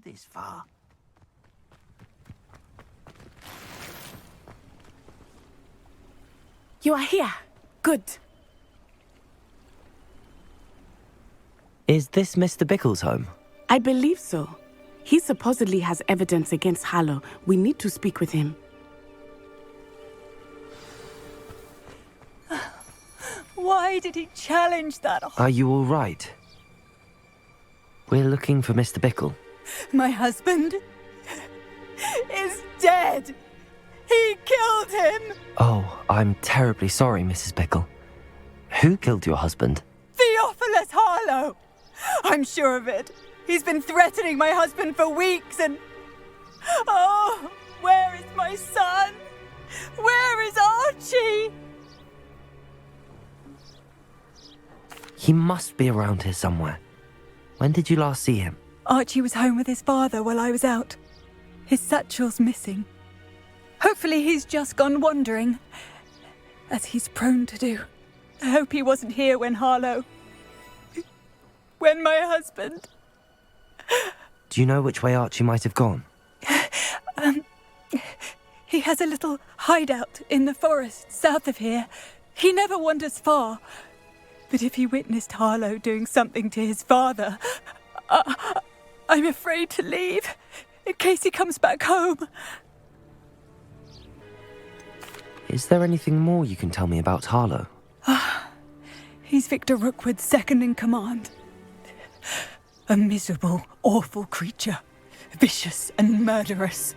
This far. You are here. Good. Is this Mr. Bickle's home? I believe so. He supposedly has evidence against Harlow. We need to speak with him. Why did he challenge that? Are you all right? We're looking for Mr. Bickle. My husband is dead. He killed him. Oh, I'm terribly sorry, Mrs. Bickle. Who killed your husband? Theophilus Harlow. I'm sure of it. He's been threatening my husband for weeks and... Oh, where is my son? Where is Archie? He must be around here somewhere. When did you last see him? Archie was home with his father while I was out. His satchel's missing. Hopefully he's just gone wandering, as he's prone to do. I hope he wasn't here when Harlow... when my husband... Do you know which way Archie might have gone? He has a little hideout in the forest south of here. He never wanders far. But if he witnessed Harlow doing something to his father, I'm afraid to leave, in case he comes back home. Is there anything more you can tell me about Harlow? He's Victor Rookwood's second in command. A miserable, awful creature. Vicious and murderous.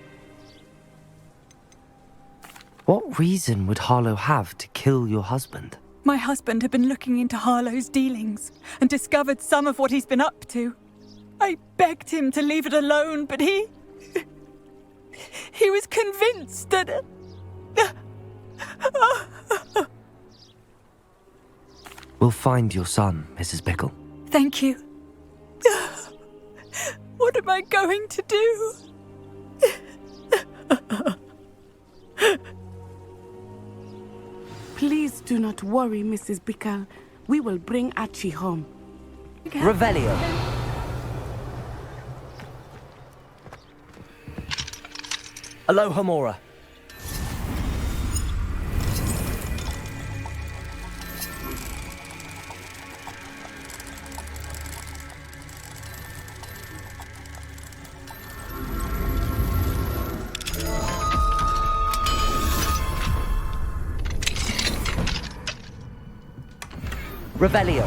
What reason would Harlow have to kill your husband? My husband had been looking into Harlow's dealings and discovered some of what he's been up to. I begged him to leave it alone, but he was convinced that... We'll find your son, Mrs. Bickle. Thank you. What am I going to do? Please do not worry, Mrs. Bickle. We will bring Archie home. Revelio. Aloha Mora. Revelio.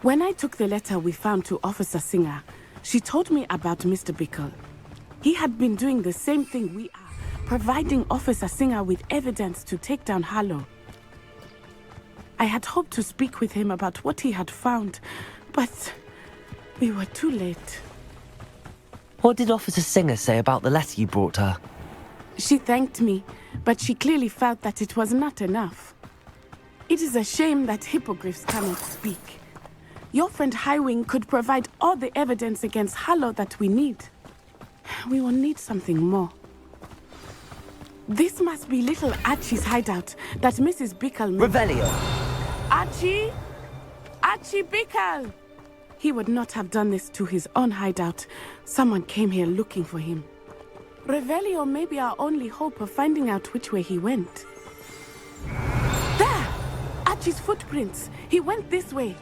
When I took the letter we found to Officer Singer, she told me about Mr. Bickle. He had been doing the same thing we are, providing Officer Singer with evidence to take down Harlow. I had hoped to speak with him about what he had found, but we were too late. What did Officer Singer say about the letter you brought her? She thanked me, but she clearly felt that it was not enough. It is a shame that hippogriffs cannot speak. Your friend Highwing could provide all the evidence against Harlow that we need. We will need something more. This must be little Archie's hideout that Mrs. Bickle made. Revelio. Archie? Archie Bickle! He would not have done this to his own hideout. Someone came here looking for him. Revelio may be our only hope of finding out which way he went. There! Archie's footprints. He went this way.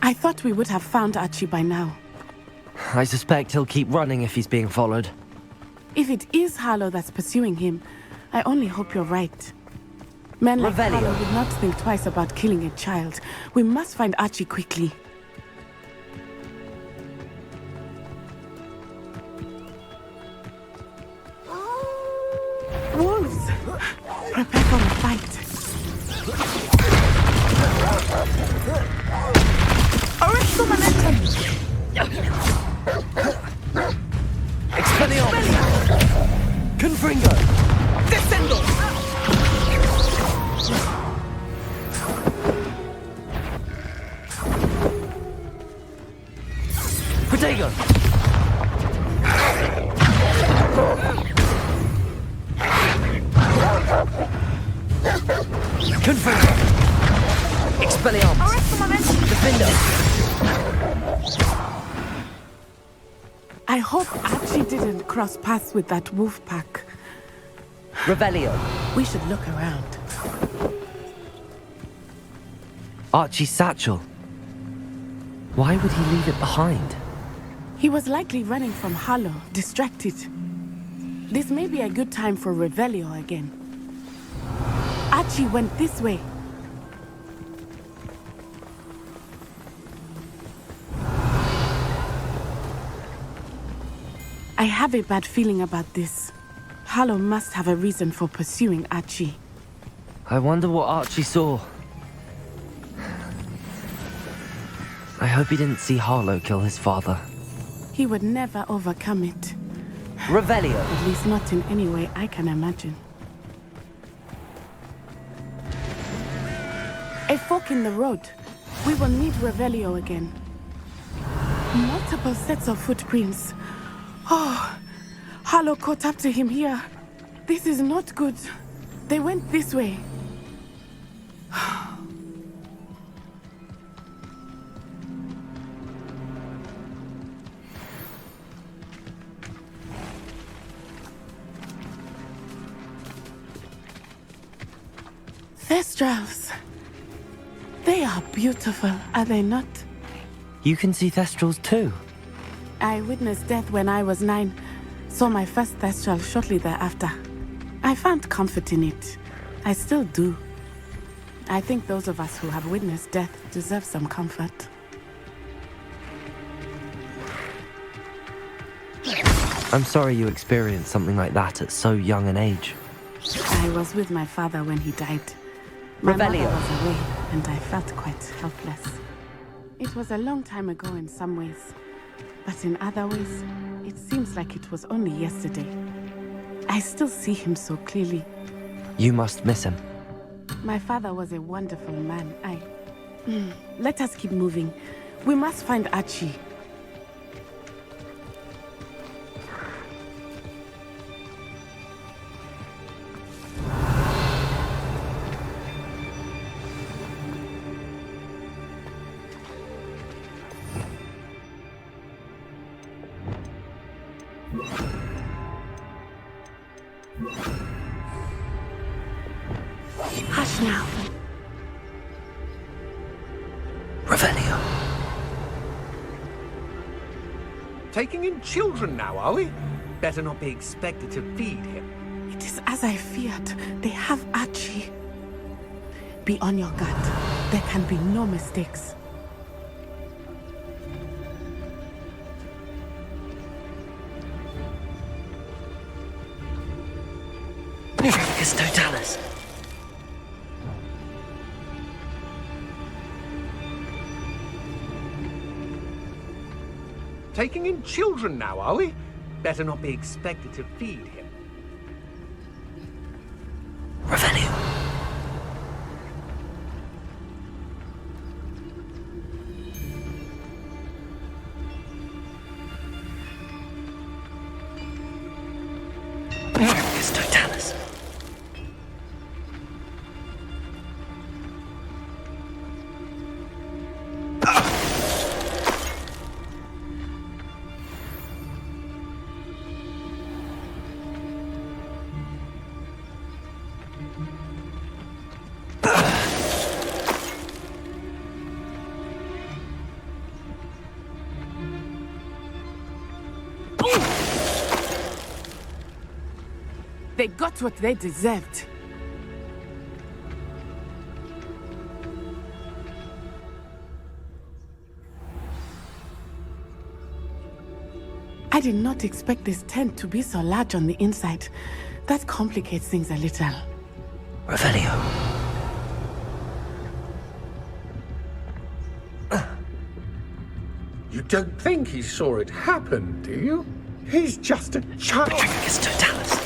I thought we would have found Archie by now. I suspect he'll keep running if he's being followed. If it is Harlow that's pursuing him, I only hope you're right. Men like Revelio. Harlow would not think twice about killing a child. We must find Archie quickly. Wolves! Prepare for a fight. Arresto momentum! Expelliarmus! Confringo! Descendo! Protego! Confirm! Expelliarmus! Defender! I hope Archie didn't cross paths with that wolf pack. Revelio! We should look around. Archie's satchel. Why would he leave it behind? He was likely running from Harlow, distracted. This may be a good time for Revelio again. Archie went this way. I have a bad feeling about this. Harlow must have a reason for pursuing Archie. I wonder what Archie saw. I hope he didn't see Harlow kill his father. He would never overcome it. Revelio! At least not in any way I can imagine. A fork in the road. We will need Revelio again. Multiple sets of footprints. Oh, Harlow caught up to him here. This is not good. They went this way. Thestrals. They are beautiful, are they not? You can see Thestrals too. I witnessed death when I was 9. Saw my first Thestral shortly thereafter. I found comfort in it. I still do. I think those of us who have witnessed death deserve some comfort. I'm sorry you experienced something like that at so young an age. I was with my father when he died. My mother Revelio. was away, and I felt quite helpless. It was a long time ago in some ways, but in other ways, it seems like it was only yesterday. I still see him so clearly. You must miss him. My father was a wonderful man. Let us keep moving. We must find Archie. Hush now. Revelio. Taking in children now, are we? Better not be expected to feed him. It is as I feared. They have Archie. Be on your guard. There can be no mistakes. It's Totalis. Taking in children now, are we? Better not be expected to feed him. Revelio. It's Totalis. They got what they deserved. I did not expect this tent to be so large on the inside. That complicates things a little. Revelio. You don't think he saw it happen, do you? He's just a child. It's Totalis.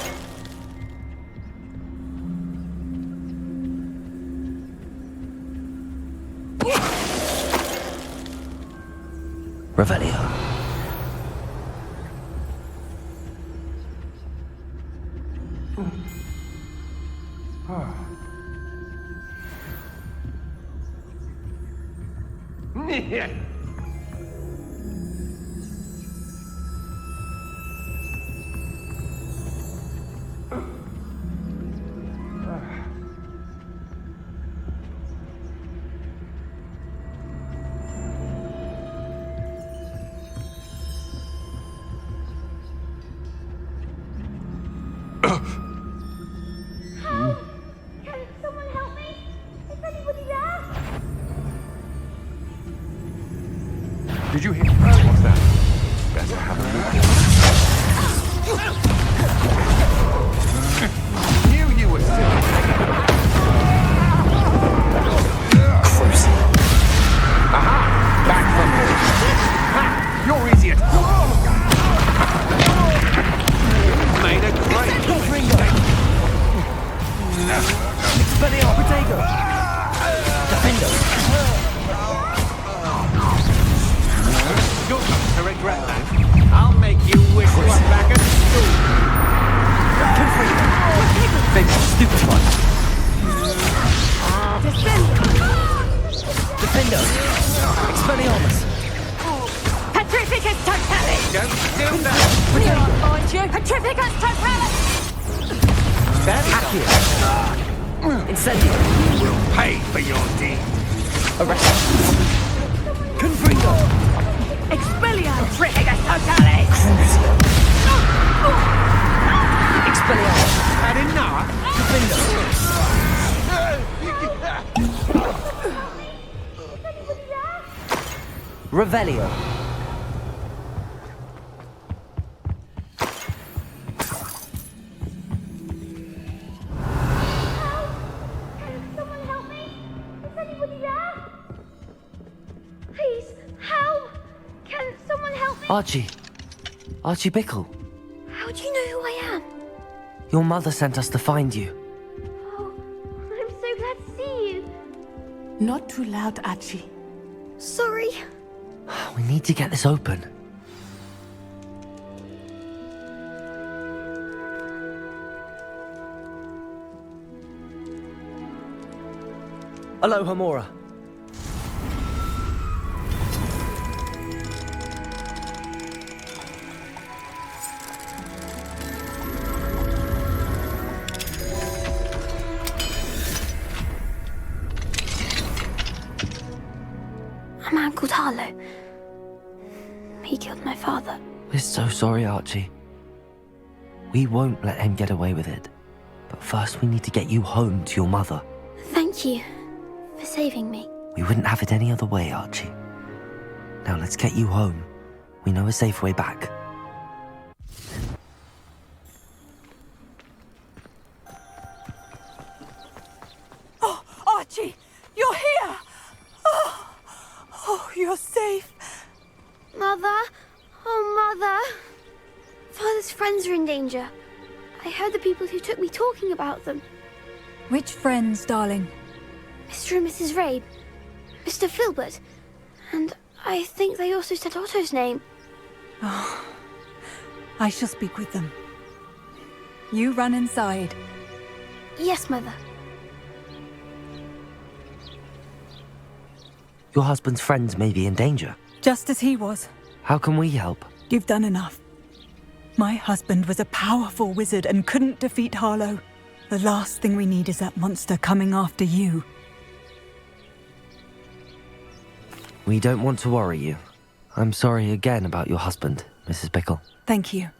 Revelio. Can someone help me? Is anybody there? Did you hear? What's that? Better have a look. Knew you were silly. Aha! Back from here. Ha! You're idiot. Made a great mistake. Expelliarmus Protego! Defender! You're going to regret that. I'll make you wish you were back at school. Big stupid one! Defender! Expelliarmus! Petrificus Totalis! Don't do that. We are find you! Petrificus Totalis! Accio! Incendio! You'll pay for your deed. Arrest! Confringo! Expelliarmus! Petrificus Totalis! Expelliarmus! Had enough? Defender! Revelio! Can someone help me? Is anybody there? Please, help! Can someone help me? Archie! Archie Bickle! How do you know who I am? Your mother sent us to find you. Oh, I'm so glad to see you. Not too loud, Archie. Sorry. We need to get this open. Aloha, Mora. A man called Harlow. He killed my father. We're so sorry, Archie. We won't let him get away with it. But first we need to get you home to your mother. Thank you for saving me. We wouldn't have it any other way, Archie. Now let's get you home. We know a safe way back. Oh, Archie! You're here! Oh, you're safe. Mother? Oh, Mother. Father's friends are in danger. I heard the people who took me talking about them. Which friends, darling? Mr. and Mrs. Rabe. Mr. Filbert. And I think they also said Otto's name. I shall speak with them. You run inside. Yes, Mother. Your husband's friends may be in danger. Just as he was. How can we help? You've done enough. My husband was a powerful wizard and couldn't defeat Harlow. The last thing we need is that monster coming after you. We don't want to worry you. I'm sorry again about your husband, Mrs. Bickle. Thank you.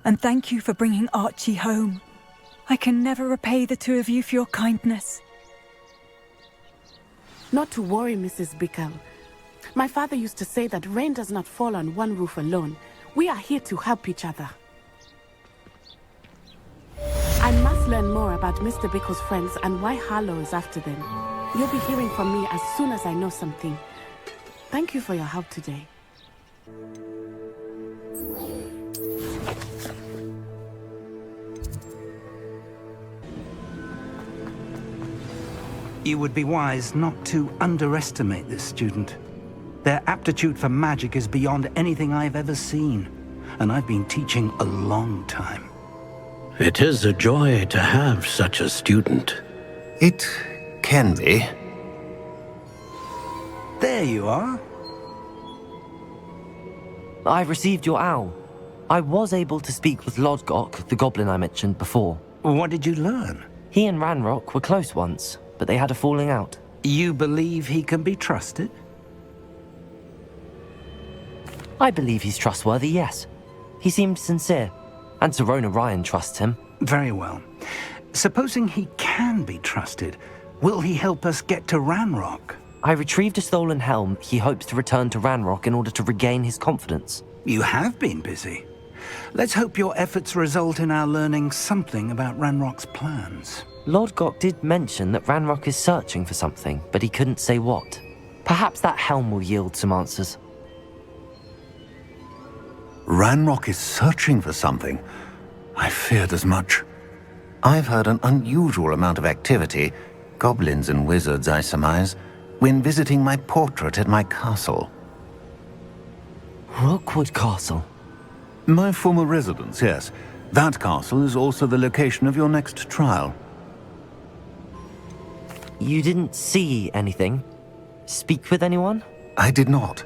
And thank you for bringing Archie home. I can never repay the two of you for your kindness. Not to worry, Mrs. Bickle. My father used to say that rain does not fall on one roof alone. We are here to help each other. I must learn more about Mr. Bickle's friends and why Harlow is after them. You'll be hearing from me as soon as I know something. Thank you for your help today. You would be wise not to underestimate this student. Their aptitude for magic is beyond anything I've ever seen, and I've been teaching a long time. It is a joy to have such a student. It can be. There you are. I've received your owl. I was able to speak with Lodgok, the goblin I mentioned before. What did you learn? He and Ranrock were close once, but they had a falling out. You believe he can be trusted? I believe he's trustworthy, yes. He seemed sincere, and Serona Ryan trusts him. Very well. Supposing he can be trusted, will he help us get to Ranrock? I retrieved a stolen helm he hopes to return to Ranrock in order to regain his confidence. You have been busy. Let's hope your efforts result in our learning something about Ranrock's plans. Lodgok did mention that Ranrock is searching for something, but he couldn't say what. Perhaps that helm will yield some answers. Ranrock is searching for something. I feared as much. I've heard an unusual amount of activity, goblins and wizards, I surmise, when visiting my portrait at my castle. Rookwood Castle? My former residence, yes. That castle is also the location of your next trial. You didn't see anything? Speak with anyone? I did not.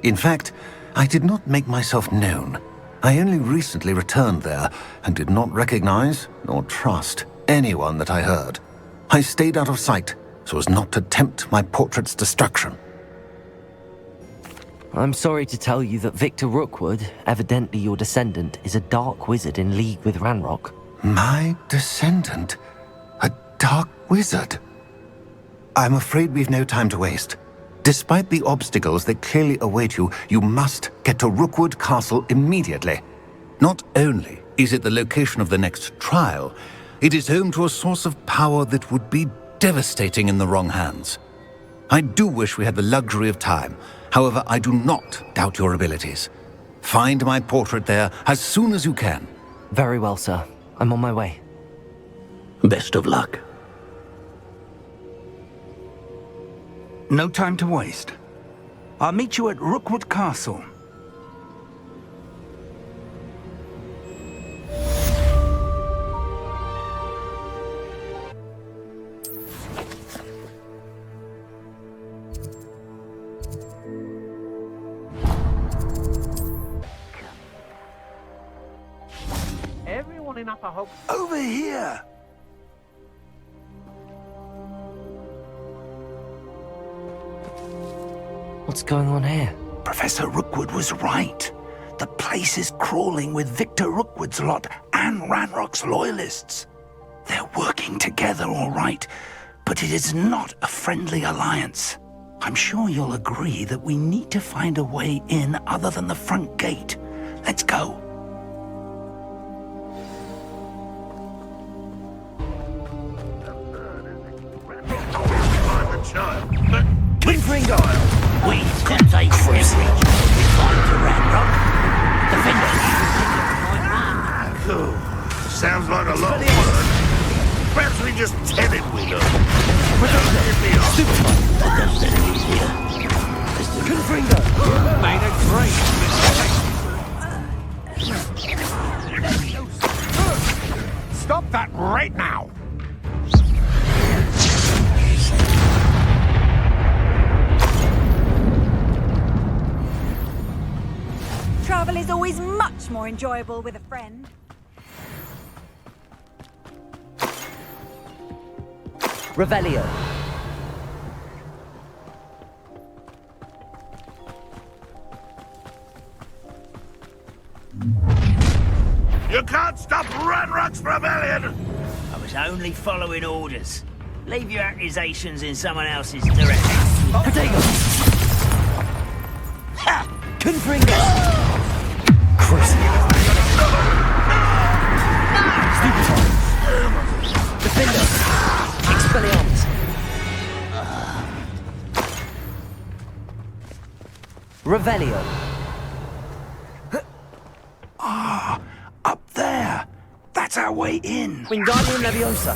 In fact, I did not make myself known. I only recently returned there and did not recognize nor trust anyone that I heard. I stayed out of sight so as not to tempt my portrait's destruction. I'm sorry to tell you that Victor Rookwood, evidently your descendant, is a dark wizard in league with Ranrock. My descendant? A dark wizard? I'm afraid we've no time to waste. Despite the obstacles that clearly await you, you must get to Rookwood Castle immediately. Not only is it the location of the next trial, it is home to a source of power that would be devastating in the wrong hands. I do wish we had the luxury of time. However, I do not doubt your abilities. Find my portrait there as soon as you can. Very well, sir. I'm on my way. Best of luck. No time to waste. I'll meet you at Rookwood Castle. Everyone in Upper Hog... Over here! What's going on here? Professor Rookwood was right. The place is crawling with Victor Rookwood's lot and Ranrock's loyalists. They're working together, all right, but it is not a friendly alliance. I'm sure you'll agree that we need to find a way in other than the front gate. Let's go. We can take refuge we find to Ranrock. Defenders, Cool. Sounds like a lot of work. Perhaps we just tell him we know. Made a great mistake. Stop that right now! Travel is always much more enjoyable with a friend. Revelio. You can't stop Ranrock's rebellion! I was only following orders. Leave your accusations in someone else's direction. Potato! Ha! Confringo! Chris! Stupefy! Defender! Expelliarmus! Revelio! Up there. That's our way in. Wingardium Leviosa!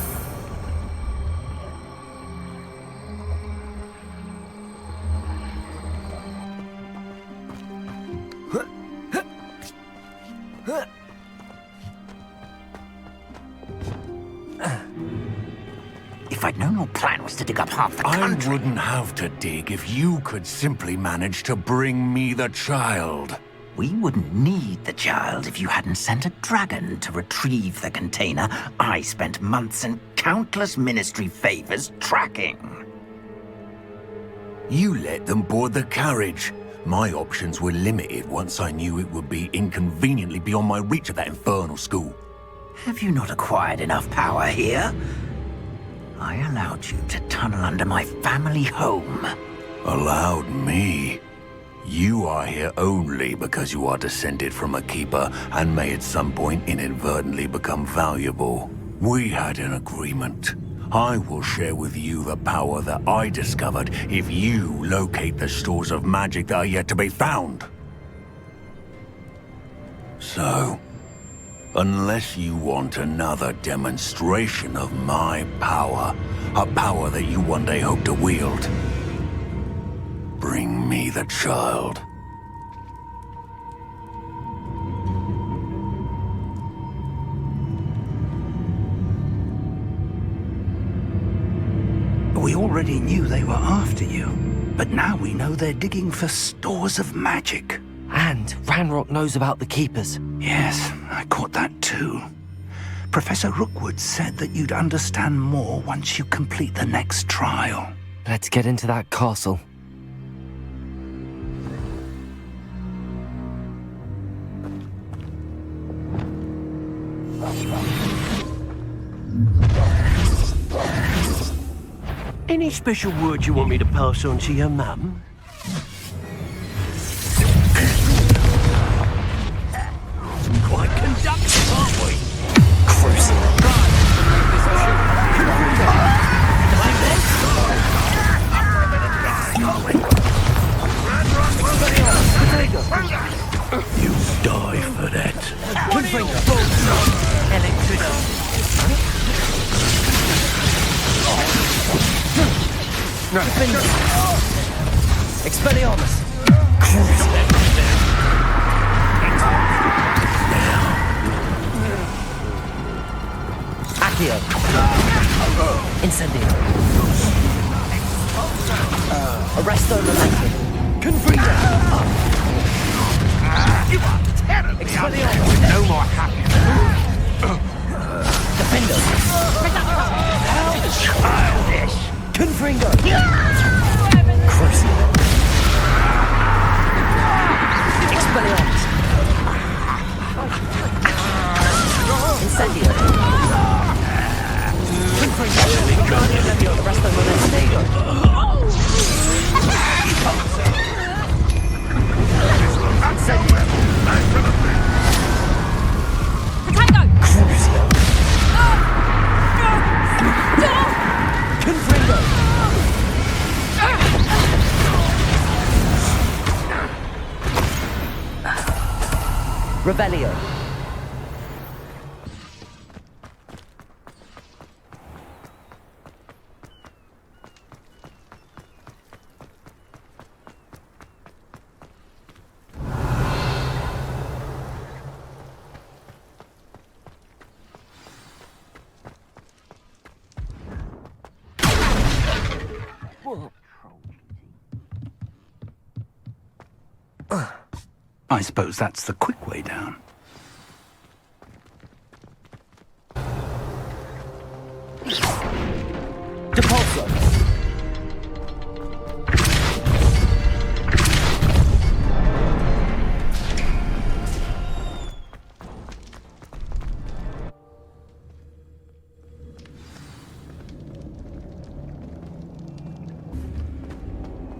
If I'd known your plan was to dig up half the country. I wouldn't have to dig if you could simply manage to bring me the child. We wouldn't need the child if you hadn't sent a dragon to retrieve the container I spent months and countless ministry favors tracking. You let them board the carriage. My options were limited once I knew it would be inconveniently beyond my reach at that infernal school. Have you not acquired enough power here? I allowed you to tunnel under my family home. Allowed me? You are here only because you are descended from a keeper and may at some point inadvertently become valuable. We had an agreement. I will share with you the power that I discovered if you locate the stores of magic that are yet to be found. So, unless you want another demonstration of my power, a power that you one day hope to wield, bring me the child. We already knew they were after you, but now we know they're digging for stores of magic. And Ranrock knows about the Keepers. Yes, I caught that too. Professor Rookwood said that you'd understand more once you complete the next trial. Let's get into that castle. Any special word you want me to pass on to your mum? Quite conductive, aren't we? You die for that. No. Expelliarmus! Accio! Incendio! Arresto Momentum! Confringo! You are terribly Expelliarmus! no more happy. Defendo! Childish. Confringo! Crucio! Expelliarmus! Incendio! Confringo! Guardian Levio! Arresto Momentum! Crucio! Confringo! Revelio! I suppose that's the quick way down. Depulso!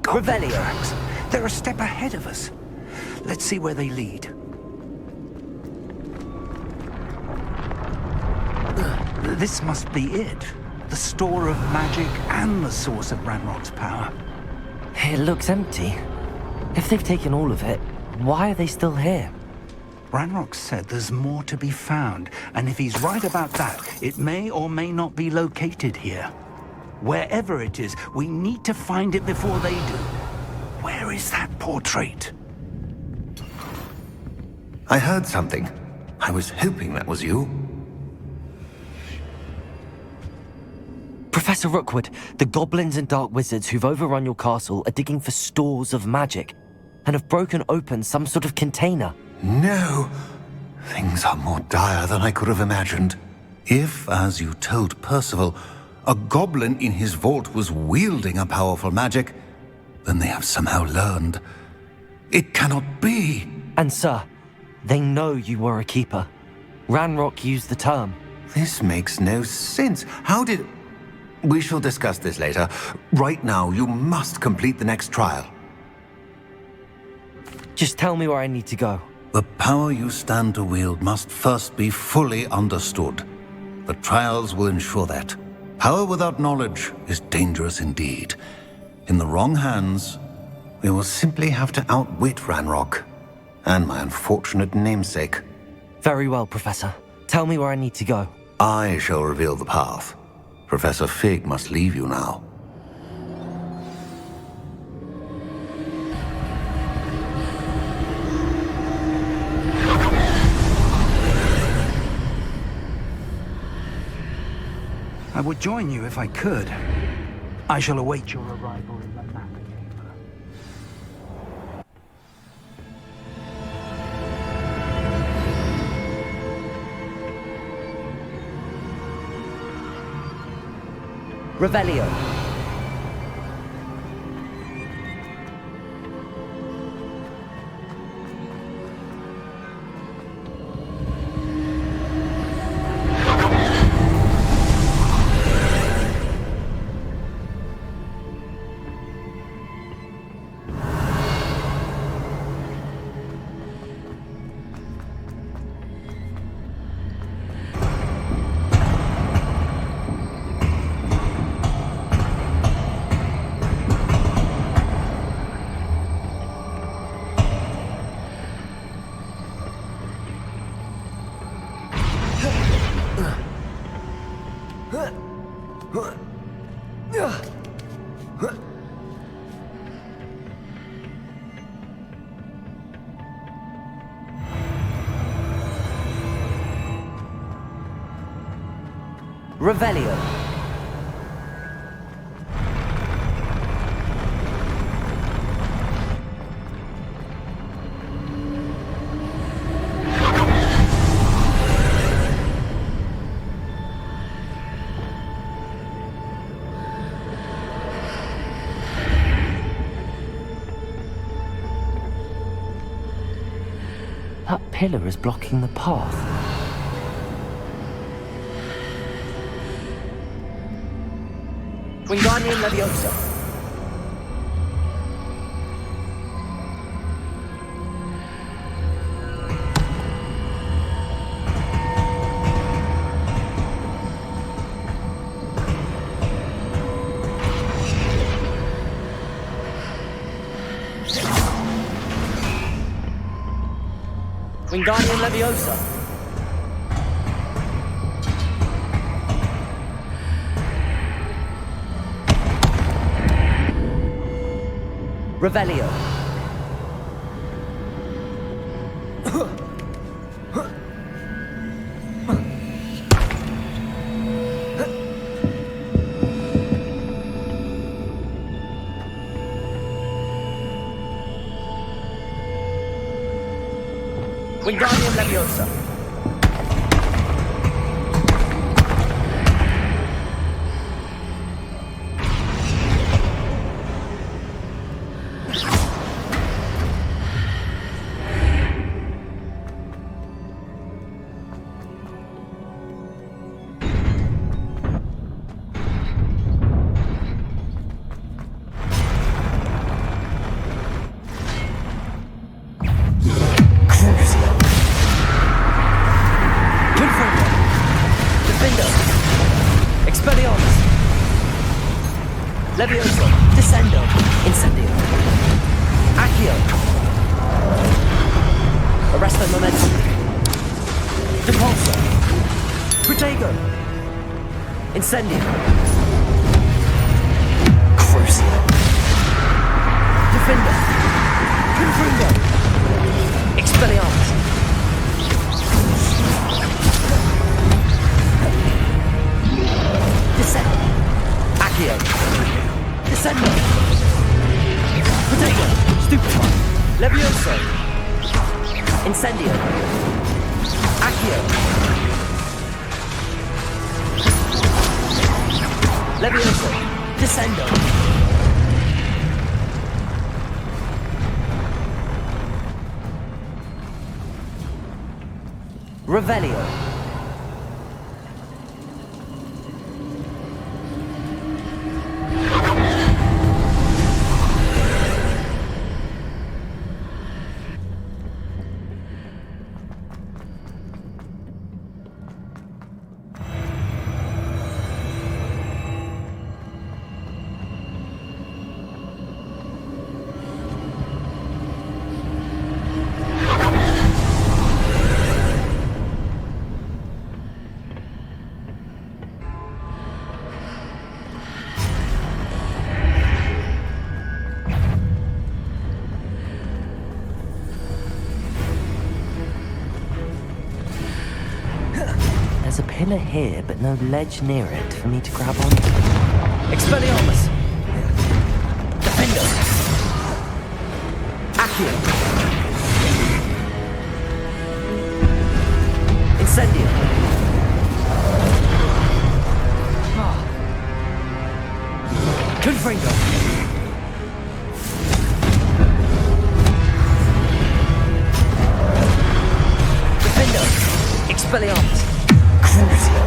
Revelio. Tracks. They're a step ahead of us. Let's see where they lead. This must be it. The store of magic and the source of Ranrock's power. It looks empty. If they've taken all of it, why are they still here? Ranrock said there's more to be found, and if he's right about that, it may or may not be located here. Wherever it is, we need to find it before they do. Where is that portrait? I heard something. I was hoping that was you. Professor Rookwood, the goblins and dark wizards who've overrun your castle are digging for stores of magic and have broken open some sort of container. No. Things are more dire than I could have imagined. If, as you told Percival, a goblin in his vault was wielding a powerful magic, then they have somehow learned. It cannot be. And sir, they know you were a keeper. Ranrock used the term. This makes no sense. How did... We shall discuss this later. Right now, you must complete the next trial. Just tell me where I need to go. The power you stand to wield must first be fully understood. The trials will ensure that. Power without knowledge is dangerous indeed. In the wrong hands, we will simply have to outwit Ranrock and my unfortunate namesake. Very well, Professor. Tell me where I need to go. I shall reveal the path. Professor Fig must leave you now. I would join you if I could. I shall await your arrival in the map chamber. Revelio. Revelio. That pillar is blocking the path. Wingardium Leviosa. Wingardium Leviosa. Revelio. Wingardium Leviosa. Levioso, Descendo, Incendio, Accio, Arresto Momentum, Depulso, Protego, Incendio, Crucio, Defender, Confringo, Expelliarmus, Descendo, Levioso. Incendio. Accio. Levioso. Descendo. Revelio. There's a pillar here, but no ledge near it for me to grab onto. Expelliarmus! Defendo! Accio! Incendio! Confringo! Defendo! Expelliarmus! Crucio!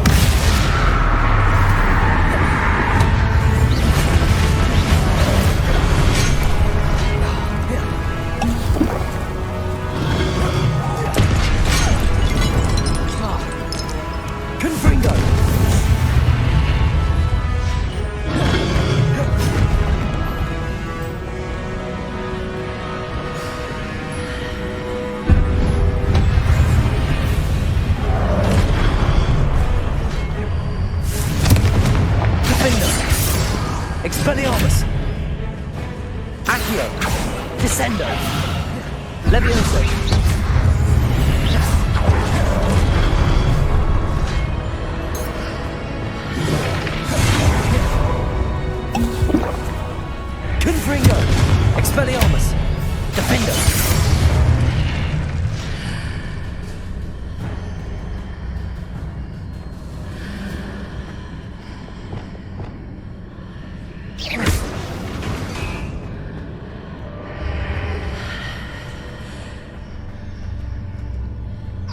Confringo! Expelliarmus! Accio! Descendo! Levioso! Confringo! Expelliarmus! Defendo!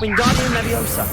Wingardium Leviosa!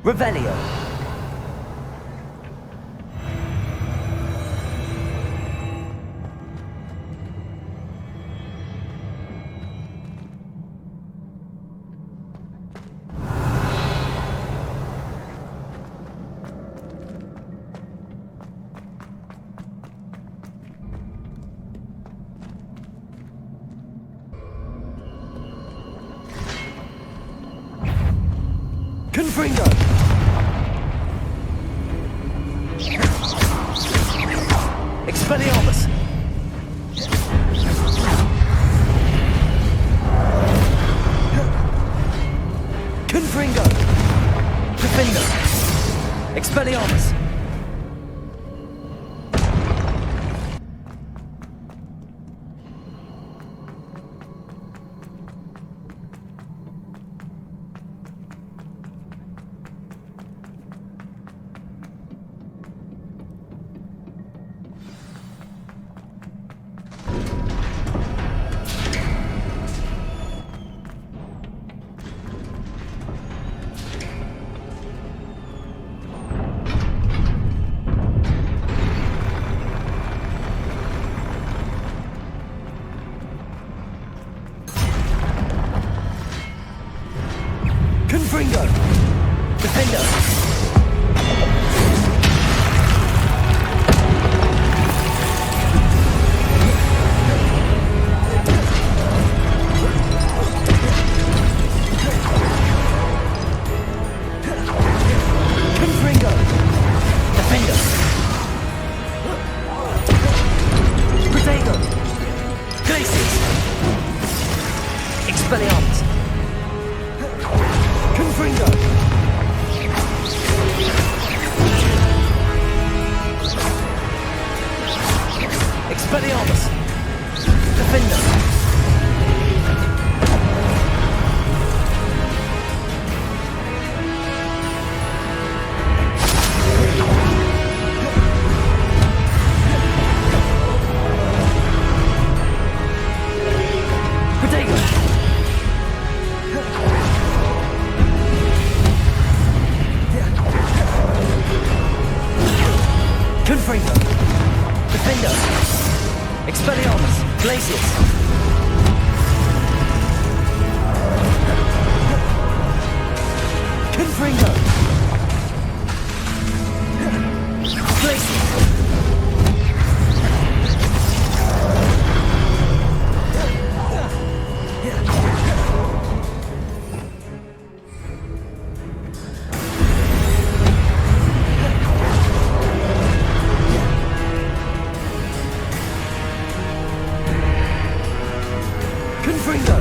Revelio. Confringo! Expelliarmus! Confringo! Defender! Expelliarmus! Confringo! Defender! Confringo! Defender! Protego! Glacius! Expelliarmus! Confringo! Expelliarmus! Defender! Protego! Confringo! Defender! Expelliarmus! Glacius! Confringo! Glacius! Confringo!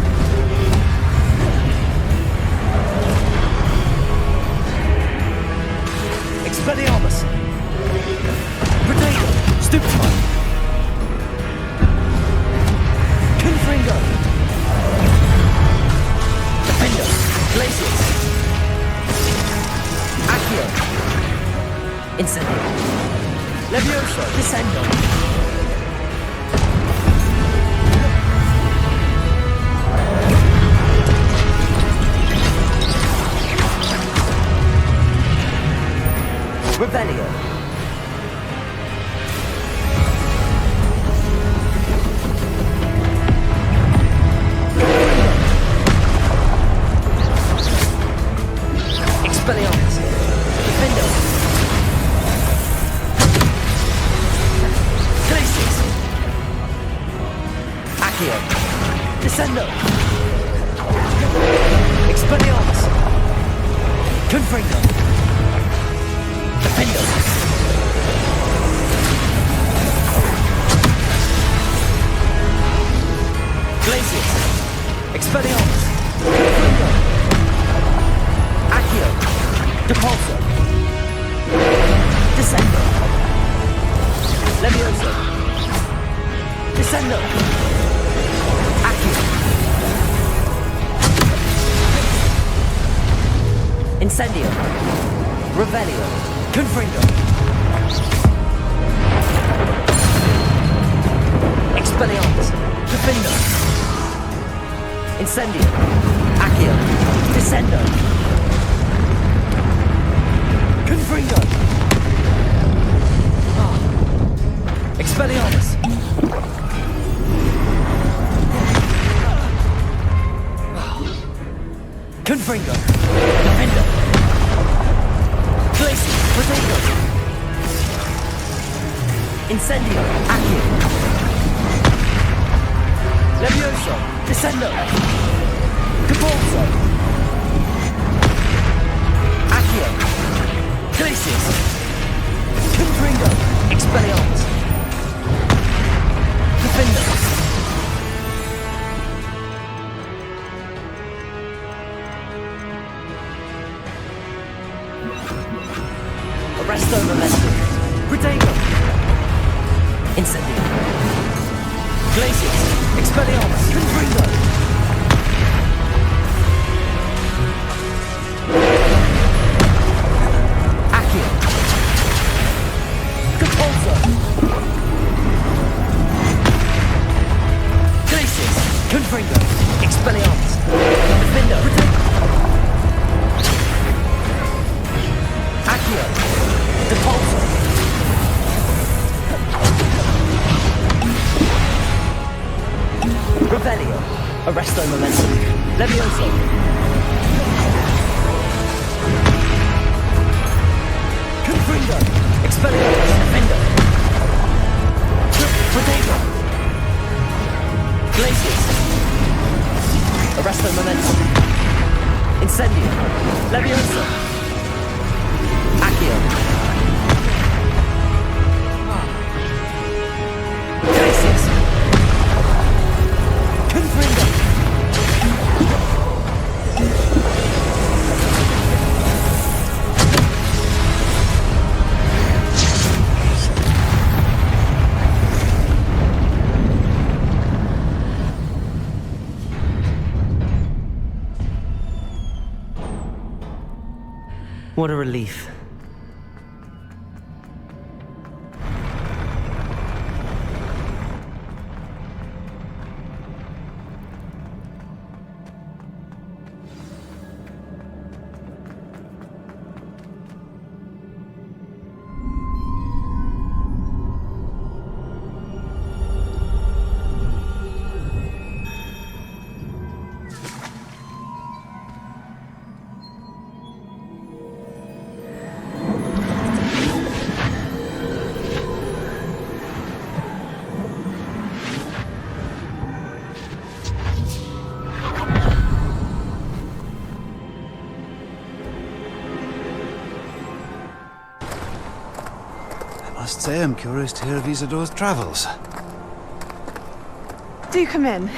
Expelliarmus! Protego! Stupefy! Confringo! Defender! Glacius! Accio! Incendio! Levioso! Descendo! Rebellion! Expelliarmus! Defender! Glacius! Accio! Descendo! Expelliarmus! Confringo! Defender! Glacius! Expelliarmus! Confringo! Accio! Depulso! Descendo! Levioso! Descendo! Accio! Incendio! Revelio! Confringo! Expelliarmus! Defender! Incendio! Accio! Descendo! Confringo! Expelliarmus! Confringo! Defender! Glacius! Protego! Incendio! Accio! Levioso! Descendo! Depulso! Accio! Glacius! Confringo! Expelliarmus! Defender! Arresto Momentum! Protego! Incendio! Glacius! Expelliarmus! Confringo! Accio! Compulso! Glacius! Confringo! Expelliarmus! Defender! Accio! Depulso! Revelio! Arresto Momentum! Levioso! Confringo! Expelliarmus! Defender! Protego! Glacius! Arresto Momentum! Incendio! Levioso! Accio! Glacius! Confringo! What a relief. I must say I'm curious to hear of Isidore's travels. Do come in.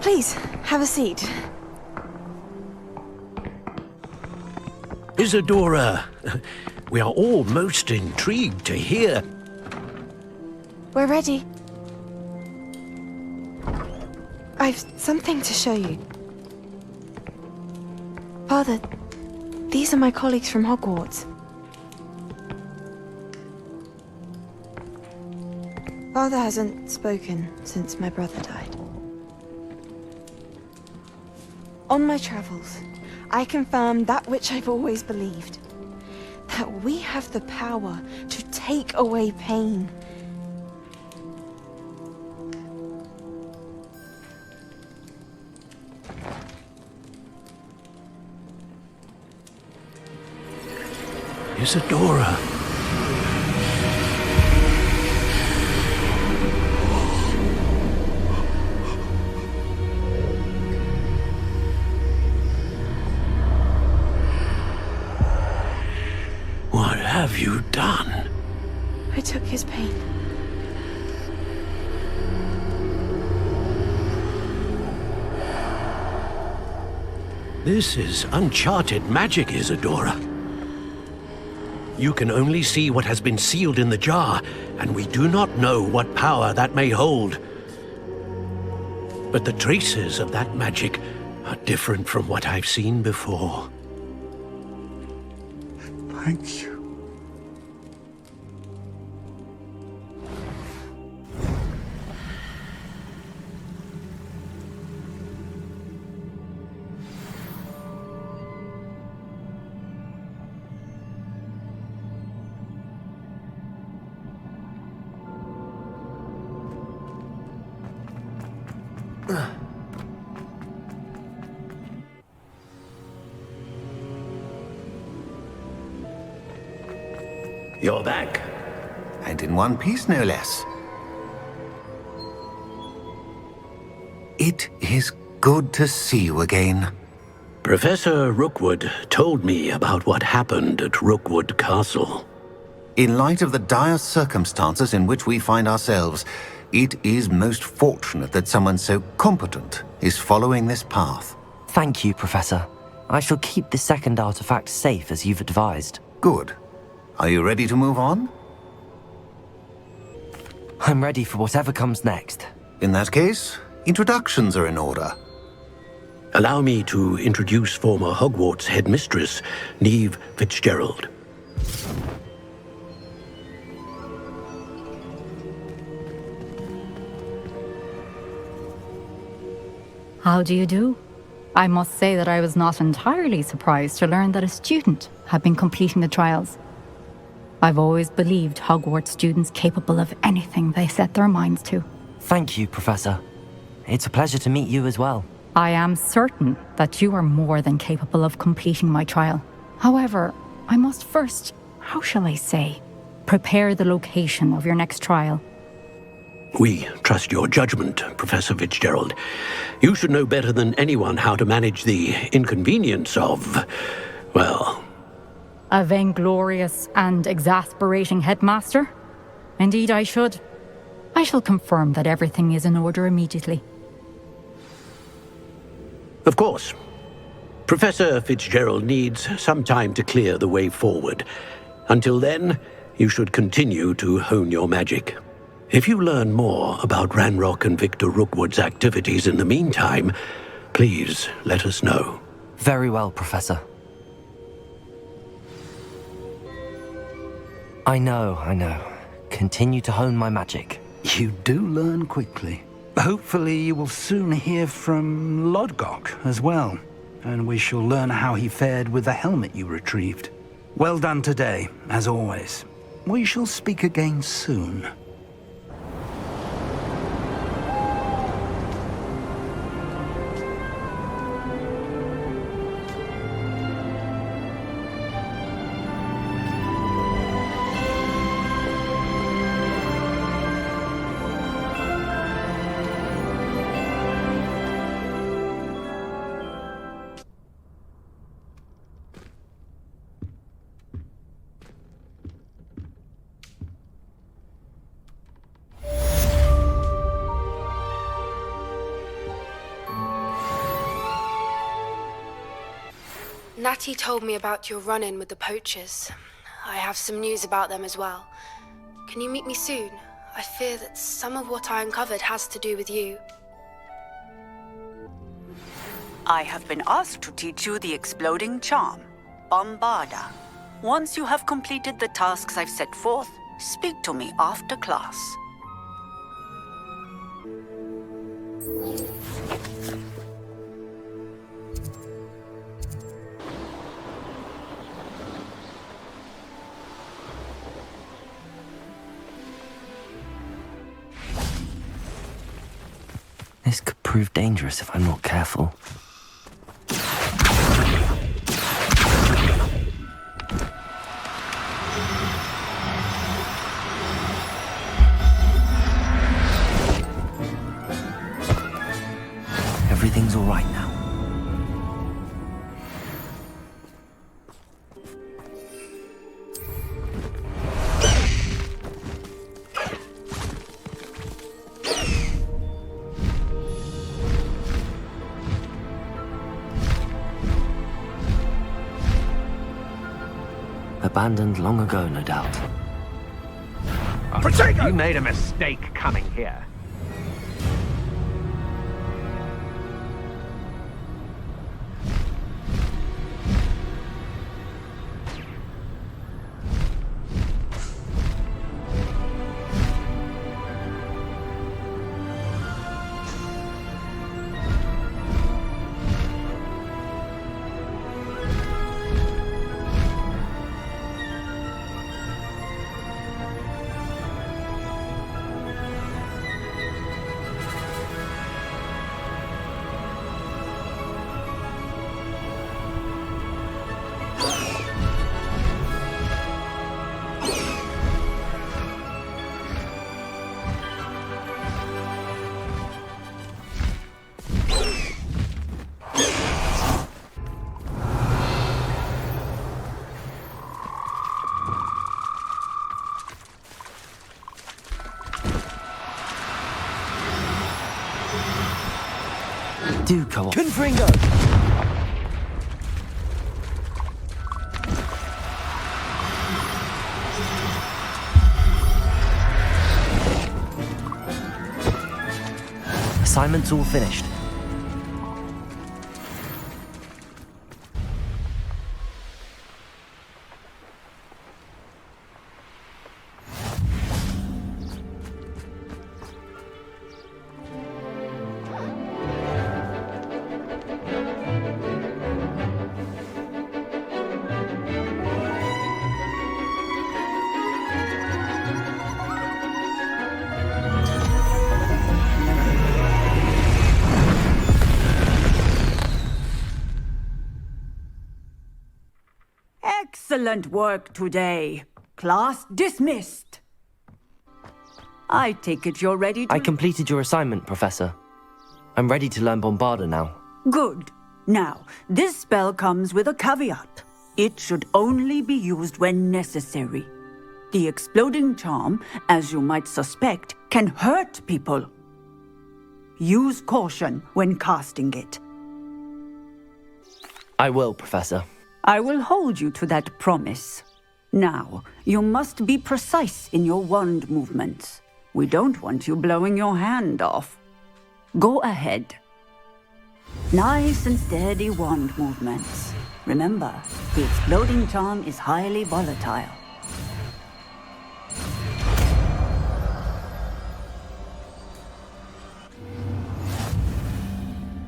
Please, have a seat. Isadora, we are all most intrigued to hear. We're ready. I've something to show you. Father, these are my colleagues from Hogwarts. Father hasn't spoken since my brother died. On my travels, I confirmed that which I've always believed. That we have the power to take away pain. Isadora. What have you done? I took his pain. This is uncharted magic, Isadora. You can only see what has been sealed in the jar, and we do not know what power that may hold. But the traces of that magic are different from what I've seen before. Thank you. You're back. And in one piece, no less. It is Good to see you again. Professor Rookwood told me about what happened at Rookwood Castle. In light of the dire circumstances in which we find ourselves, it is most fortunate that someone so competent is following this path. Thank you, Professor. I shall keep the second artifact safe as you've advised. Good. Are you ready to move on? I'm ready for whatever comes next. In that case, introductions are in order. Allow me to introduce former Hogwarts headmistress, Neve Fitzgerald. How do you do? I must say that I was not entirely surprised to learn that a student had been completing the trials. I've always believed Hogwarts students capable of anything they set their minds to. Thank you, Professor. It's a pleasure to meet you as well. I am certain that you are more than capable of completing my trial. However, I must first, how shall I say, prepare the location of your next trial. We trust your judgment, Professor Fitzgerald. You should know better than anyone how to manage the inconvenience of, well... A vainglorious and exasperating headmaster? Indeed I should. I shall confirm that everything is in order immediately. Of course. Professor Fitzgerald needs some time to clear the way forward. Until then, you should continue to hone your magic. If you learn more about Ranrock and Victor Rookwood's activities in the meantime, please let us know. Very well, Professor. I know. Continue to hone my magic. You do learn quickly. Hopefully you will soon hear from Lodgok as well, and we shall learn how he fared with the helmet you retrieved. Well done today, as always. We shall speak again soon. Natty told me about your run-in with the poachers. I have some news about them as well. Can you meet me soon? I fear that some of what I uncovered has to do with you. I have been asked to teach you the exploding charm, Bombarda. Once you have completed the tasks I've set forth, speak to me after class. This could prove dangerous if I'm not careful. Everything's all right now. Abandoned long ago, no doubt. You made a mistake coming here. Do go on. Confringo! Assignment's all finished. Excellent work today. Class dismissed. I take it you're ready to... I completed your assignment, Professor. I'm ready to learn Bombarda now. Good. Now, this spell comes with a caveat. It should only be used when necessary. The exploding charm, as you might suspect, can hurt people. Use caution when casting it. I will, Professor. I will hold you to that promise. Now, you must be precise in your wand movements. We don't want you blowing your hand off. Go ahead. Nice and steady wand movements. Remember, the exploding charm is highly volatile.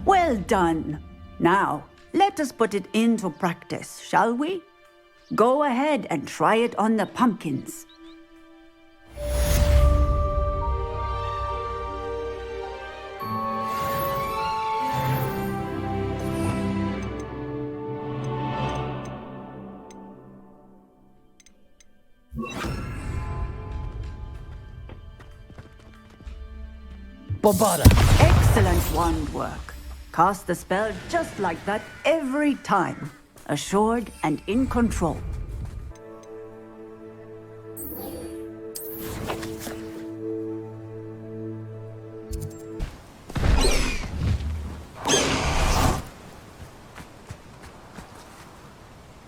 Well done. Now, let us put it into practice, shall we? Go ahead and try it on the pumpkins. Bombarda! Excellent wand work. Cast the spell just like that every time. Assured and in control.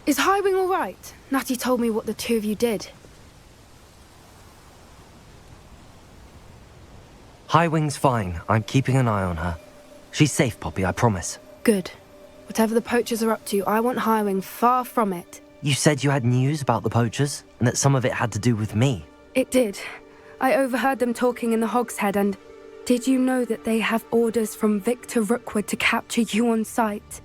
Is Highwing all right? Natty told me what the two of you did. Highwing's fine. I'm keeping an eye on her. She's safe, Poppy, I promise. Good. Whatever the poachers are up to, I want Highwing far from it. You said you had news about the poachers, and that some of it had to do with me. It did. I overheard them talking in the Hogshead, and did you know that they have orders from Victor Rookwood to capture you on sight?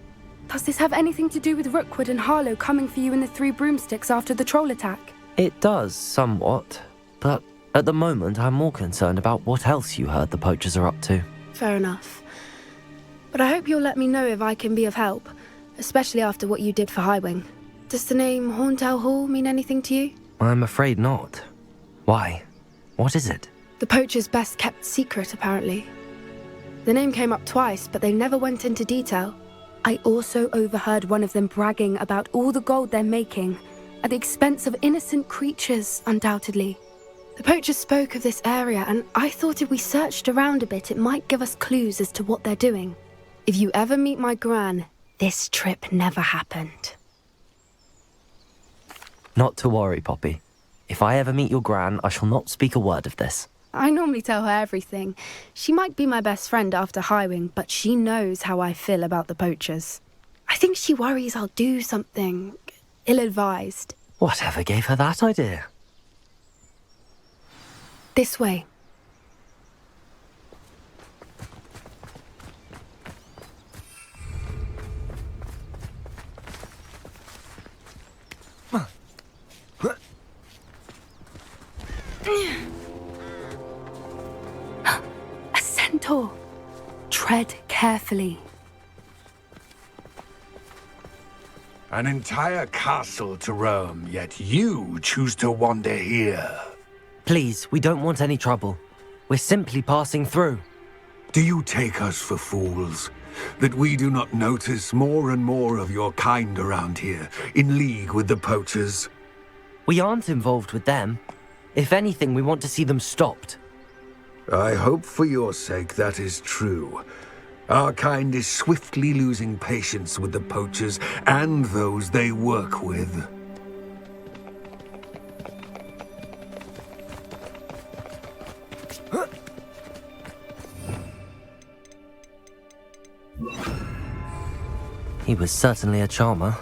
Does this have anything to do with Rookwood and Harlow coming for you in the Three Broomsticks after the troll attack? It does, somewhat. But at the moment, I'm more concerned about what else you heard the poachers are up to. Fair enough. But I hope you'll let me know if I can be of help, especially after what you did for Highwing. Does the name Horntail Hall mean anything to you? I'm afraid not. Why? What is it? The poachers' best kept secret, apparently. The name came up twice, but they never went into detail. I also overheard one of them bragging about all the gold they're making, at the expense of innocent creatures, undoubtedly. The poachers spoke of this area, and I thought if we searched around a bit, it might give us clues as to what they're doing. If you ever meet my gran, this trip never happened. Not to worry, Poppy. If I ever meet your gran, I shall not speak a word of this. I normally tell her everything. She might be my best friend after Highwing, but she knows how I feel about the poachers. I think she worries I'll do something ill-advised. Whatever gave her that idea? This way. A centaur. Tread carefully. An entire castle to roam, yet you choose to wander here. Please, we don't want any trouble. We're simply passing through. Do you take us for fools? That we do not notice more and more of your kind around here, in league with the poachers? We aren't involved with them. If anything, we want to see them stopped. I hope for your sake that is true. Our kind is swiftly losing patience with the poachers and those they work with. He was certainly a charmer.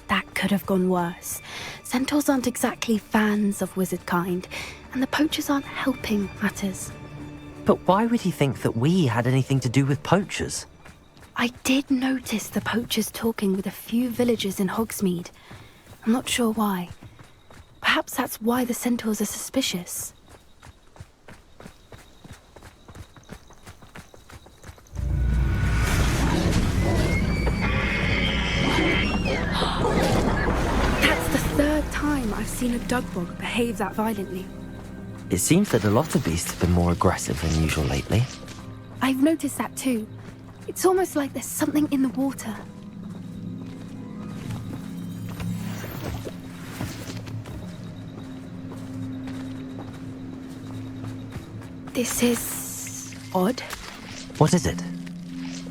That could have gone worse. Centaurs aren't exactly fans of wizard kind, and the poachers aren't helping matters. But why would he think that we had anything to do with poachers? I did notice the poachers talking with a few villagers in Hogsmeade. I'm not sure why. Perhaps that's why the centaurs are suspicious. That's the third time I've seen a dugbog behave that violently. It seems that a lot of beasts have been more aggressive than usual lately. I've noticed that too. It's almost like there's something in the water. This is odd. What is it?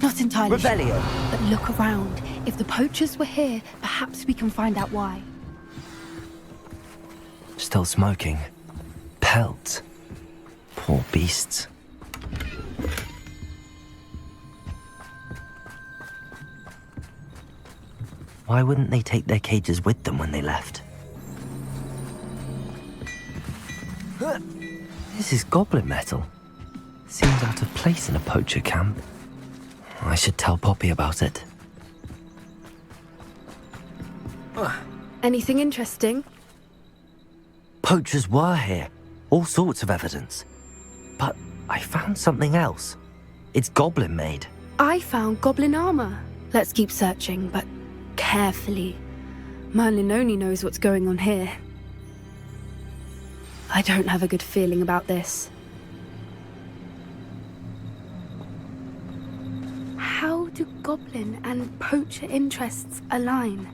Not entirely Revelio. sure, but look around. If the poachers were here, perhaps we can find out why. Still smoking. Pelts. Poor beasts. Why wouldn't they take their cages with them when they left? This is goblin metal. Seems out of place in a poacher camp. I should tell Poppy about it. Anything interesting? Poachers were here. All sorts of evidence. But I found something else. It's goblin made. I found goblin armor. Let's keep searching, but carefully. Merlin only knows what's going on here. I don't have a good feeling about this. How do goblin and poacher interests align?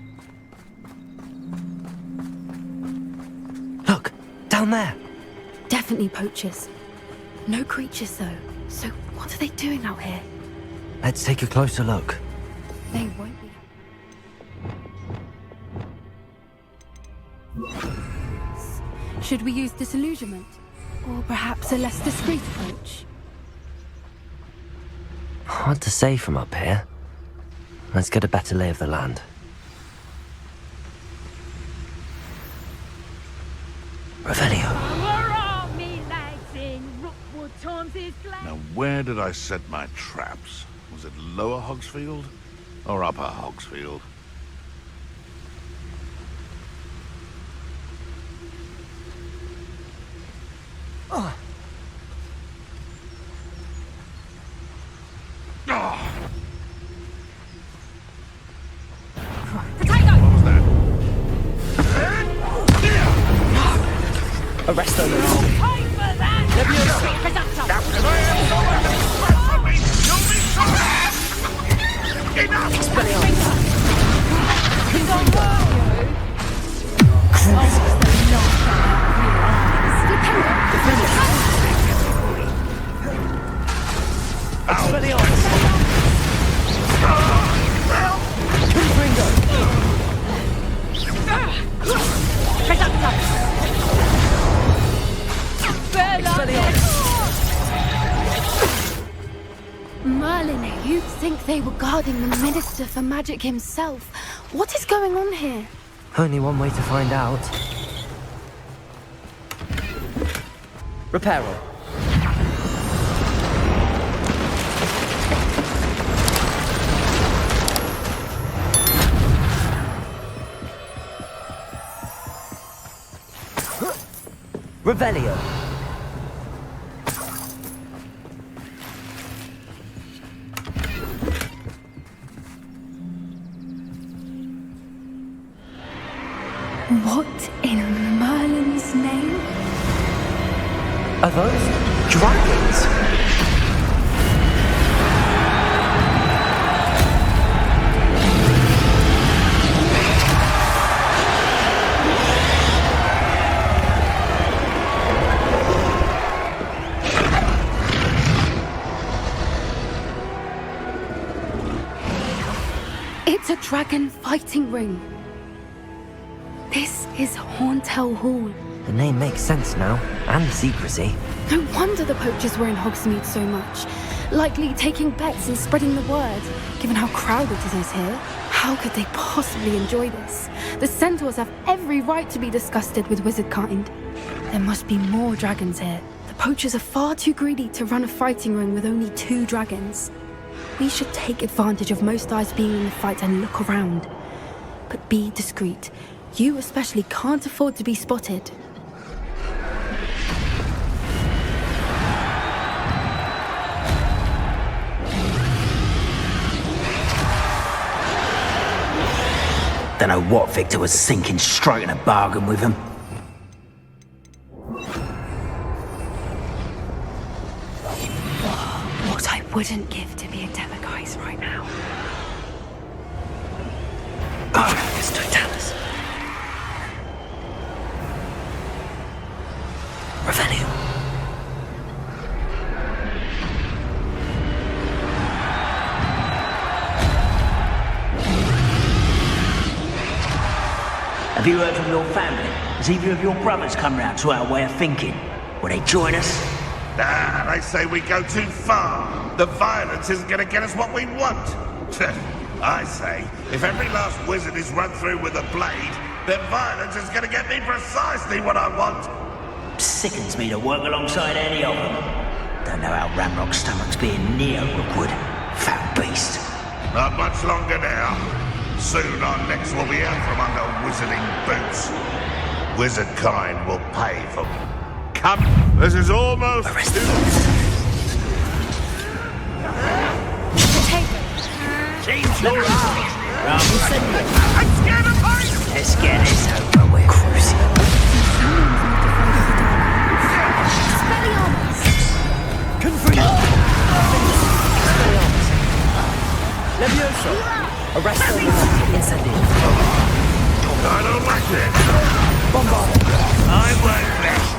Look, down there. Definitely poachers. No creatures though. So what are they doing out here? Let's take a closer look. They won't be. Should we use disillusionment? Or perhaps a less discreet approach? Hard to say from up here. Let's get a better lay of the land. Revelio. Now, where did I set my traps? Was it Lower Hogsfield or Upper Hogsfield? Oh. Arrest them. Merlin, you'd think they were guarding the Minister for Magic himself. What is going on here? Only one way to find out. Reparo. Revelio. What in Merlin's name? Are those dragons? It's a dragon fighting ring. This is Hauntel Hall. The name makes sense now, and the secrecy. No wonder the poachers were in Hogsmeade so much. Likely taking bets and spreading the word, given how crowded it is here. How could they possibly enjoy this? The centaurs have every right to be disgusted with wizard kind. There must be more dragons here. The poachers are far too greedy to run a fighting ring with only 2 dragons. We should take advantage of most eyes being in the fight and look around. But be discreet. You especially can't afford to be spotted. Don't know what Victor was thinking, striking a bargain with him. What I wouldn't give to be a Demiguise right now. Oh, it's Totalis. Revelio. Have you heard from your family? Has either of your brothers come round to our way of thinking? Will they join us? Nah, they say we go too far. The violence isn't gonna get us what we want. I say, if every last wizard is run through with a blade, then violence is gonna get me precisely what I want. Sickens me to work alongside any of them. Don't know how Ranrock's stomach's being near Rookwood. Fat beast. Not much longer now. Soon our necks will be out from under wizarding boots. Wizard kind will pay for... Come, this is almost... Seems you're out. I'm scared of heights! Let's get this over with. Cruising. Levioso! Arrest them instantly. I don't like this. Bombard! I won't rest.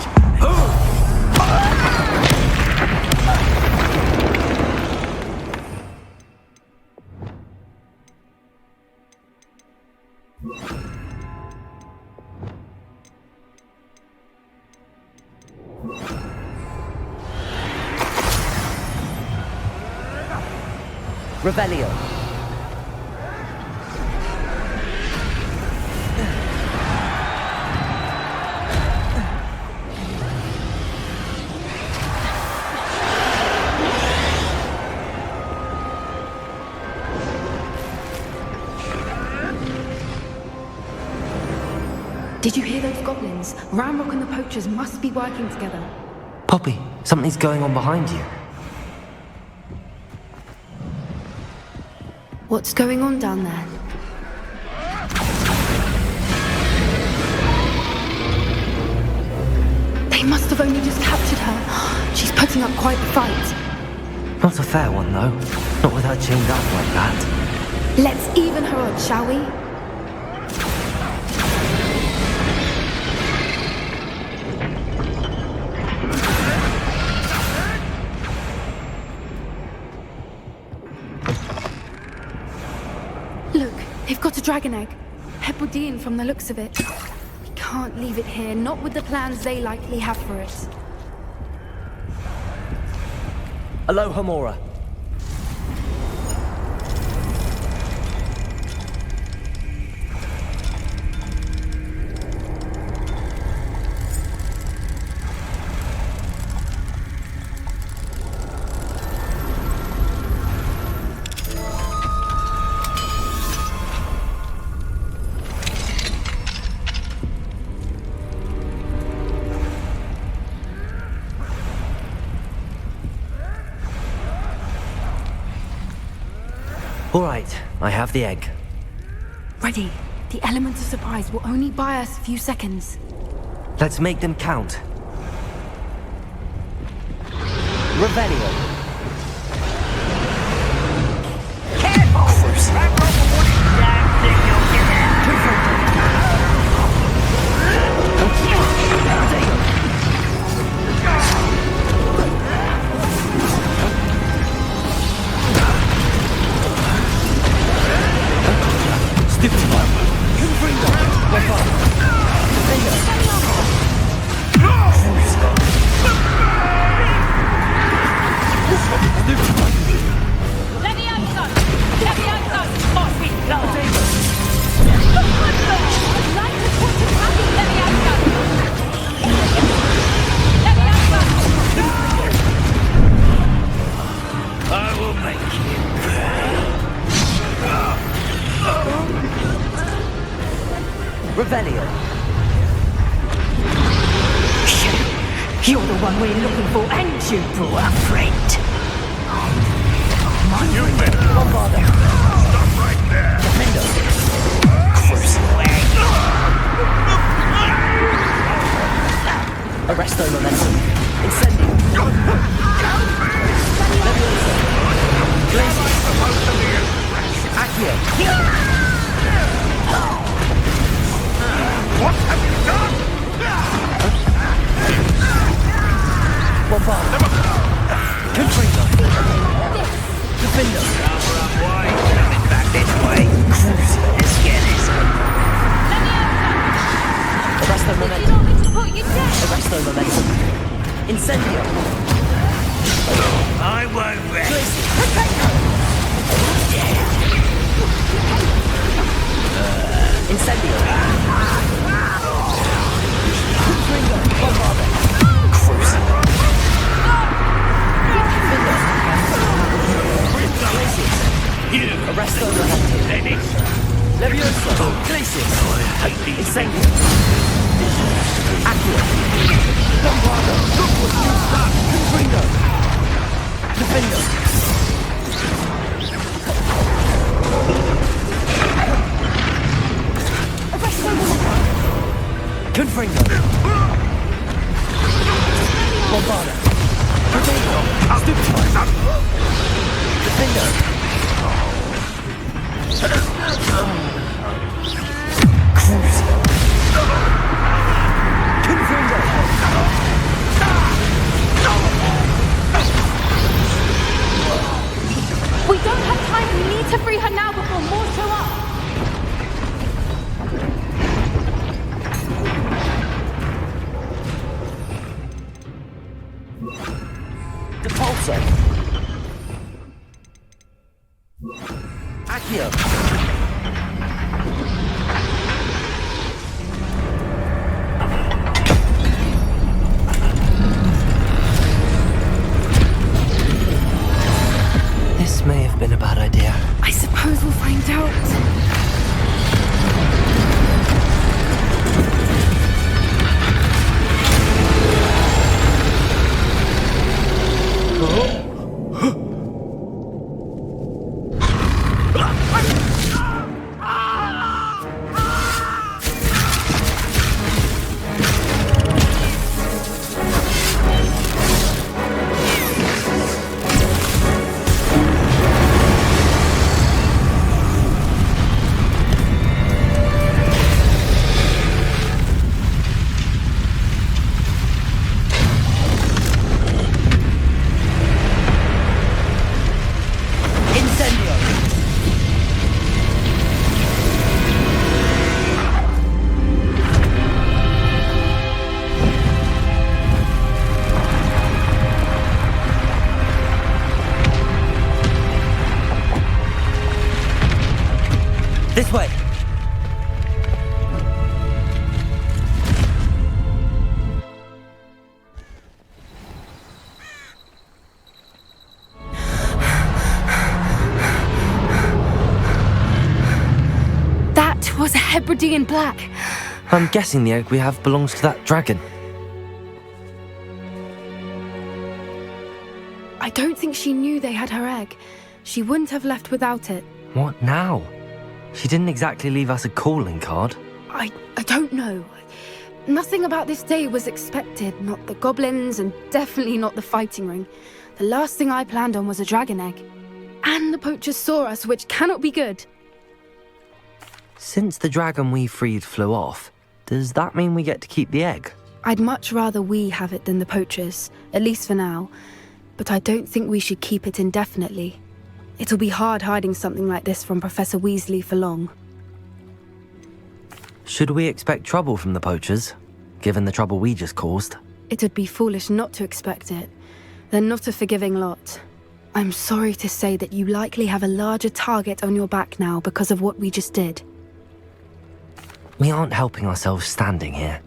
Revelio. Did you hear those goblins? Ranrock and the poachers must be working together. Poppy, something's going on behind you. What's going on down there? They must have only just captured her. She's putting up quite the fight. Not a fair one, though. Not with her chained up like that. Let's even her odds, shall we? Look, they've got a dragon egg. Hebridean from the looks of it. We can't leave it here, not with the plans they likely have for it. Aloha, Mora. All right, I have the egg. Ready. The element of surprise will only buy us a few seconds. Let's make them count. Revelio. Revelio. You're the one we're looking for, and you brought a friend. You better. Bombarda. Stop right there. Defendo. Arresto momentum. Incendio. Leviosa. Glacius. Accio. What have you done? Bombarda. Confringo. Defendo. Coming back this way. Cruising. Let's get this. Arresto momentum. Arresto momentum. Incendio. I won't rest. Incendio. Confringo. Bombarda. Cruising. Arresto momentum. Leviosa. Glacius. Incendio. Accio. Bombardo. Confringo. Defendo. Confringo. Bombardo. Stupefy. Defendo. Cruising. Confringo. We don't have time. We need to free her now before more show up. Depulso. Accio. This may have been a bad idea. I suppose we'll find out. This way. That was a Hebridean black. I'm guessing the egg we have belongs to that dragon. I don't think she knew they had her egg. She wouldn't have left without it. What now? She didn't exactly leave us a calling card. I don't know. Nothing about this day was expected. Not the goblins, and definitely not the fighting ring. The last thing I planned on was a dragon egg. And the poachers saw us, which cannot be good. Since the dragon we freed flew off, does that mean we get to keep the egg? I'd much rather we have it than the poachers, at least for now. But I don't think we should keep it indefinitely. It'll be hard hiding something like this from Professor Weasley for long. Should we expect trouble from the poachers, given the trouble we just caused? It would be foolish not to expect it. They're not a forgiving lot. I'm sorry to say that you likely have a larger target on your back now because of what we just did. We aren't helping ourselves standing here.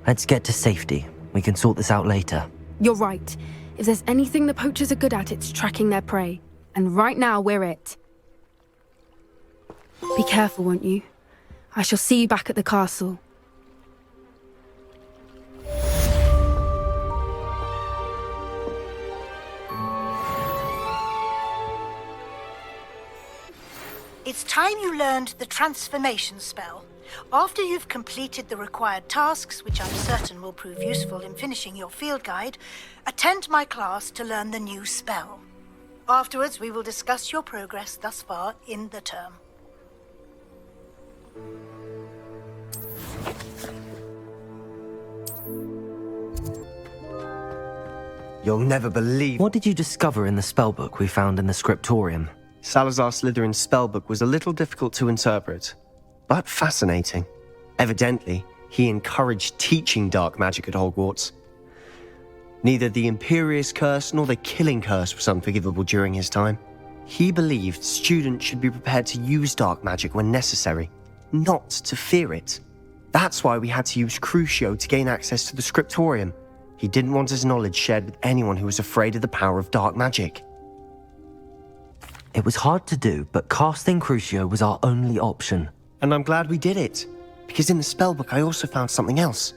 Let's get to safety. We can sort this out later. You're right. If there's anything the poachers are good at, it's tracking their prey. And right now, we're it. Be careful, won't you? I shall see you back at the castle. It's time you learned the transformation spell. After you've completed the required tasks, which I'm certain will prove useful in finishing your field guide, attend my class to learn the new spell. Afterwards, we will discuss your progress thus far in the term. You'll never believe... What did you discover in the spellbook we found in the scriptorium? Salazar Slytherin's spellbook was a little difficult to interpret, but fascinating. Evidently, he encouraged teaching dark magic at Hogwarts. Neither the Imperious Curse nor the Killing Curse was unforgivable during his time. He believed students should be prepared to use dark magic when necessary, not to fear it. That's why we had to use Crucio to gain access to the scriptorium. He didn't want his knowledge shared with anyone who was afraid of the power of dark magic. It was hard to do, but casting Crucio was our only option. And I'm glad we did it, because in the spellbook I also found something else.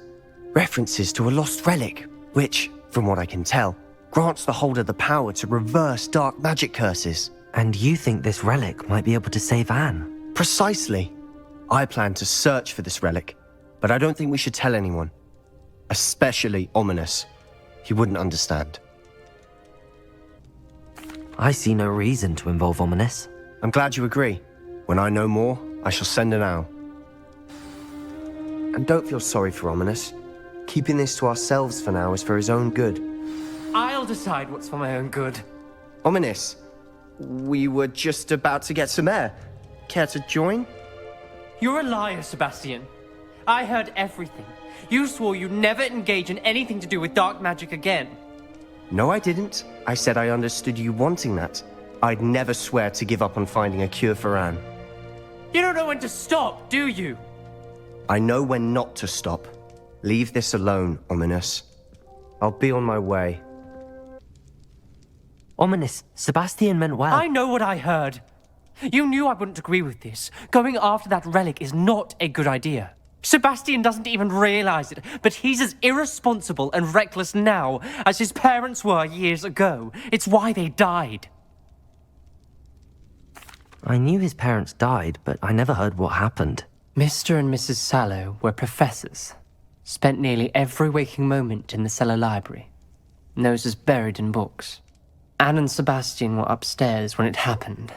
References to a lost relic, which, from what I can tell, grants the holder the power to reverse dark magic curses. And you think this relic might be able to save Anne? Precisely. I plan to search for this relic, but I don't think we should tell anyone. Especially Ominous. He wouldn't understand. I see no reason to involve Ominous. I'm glad you agree. When I know more, I shall send an owl. And don't feel sorry for Ominous. Keeping this to ourselves for now is for his own good. I'll decide what's for my own good. Ominous, we were just about to get some air. Care to join? You're a liar, Sebastian. I heard everything. You swore you'd never engage in anything to do with dark magic again. No, I didn't. I said I understood you wanting that. I'd never swear to give up on finding a cure for Anne. You don't know when to stop, do you? I know when not to stop. Leave this alone, Ominous. I'll be on my way. Ominous, Sebastian meant well. I know what I heard. You knew I wouldn't agree with this. Going after that relic is not a good idea. Sebastian doesn't even realize it, but he's as irresponsible and reckless now as his parents were years ago. It's why they died. I knew his parents died, but I never heard what happened. Mr. and Mrs. Sallow were professors. Spent nearly every waking moment in the cellar library. Noses buried in books. Anne and Sebastian were upstairs when it happened.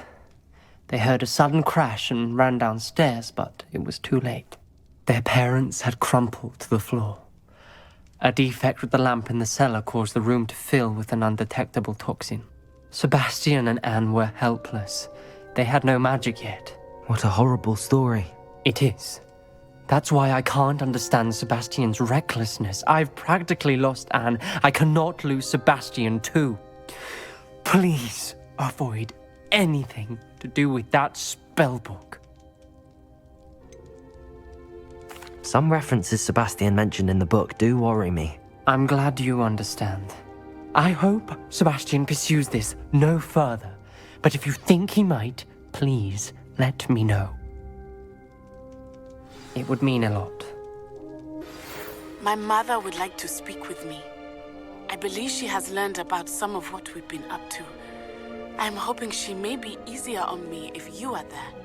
They heard a sudden crash and ran downstairs, but it was too late. Their parents had crumpled to the floor. A defect with the lamp in the cellar caused the room to fill with an undetectable toxin. Sebastian and Anne were helpless. They had no magic yet. What a horrible story. It is. That's why I can't understand Sebastian's recklessness. I've practically lost Anne. I cannot lose Sebastian too. Please avoid anything to do with that spellbook. Some references Sebastian mentioned in the book do worry me. I'm glad you understand. I hope Sebastian pursues this no further, but if you think he might, please let me know. It would mean a lot. My mother would like to speak with me. I believe she has learned about some of what we've been up to. I'm hoping she may be easier on me if you are there.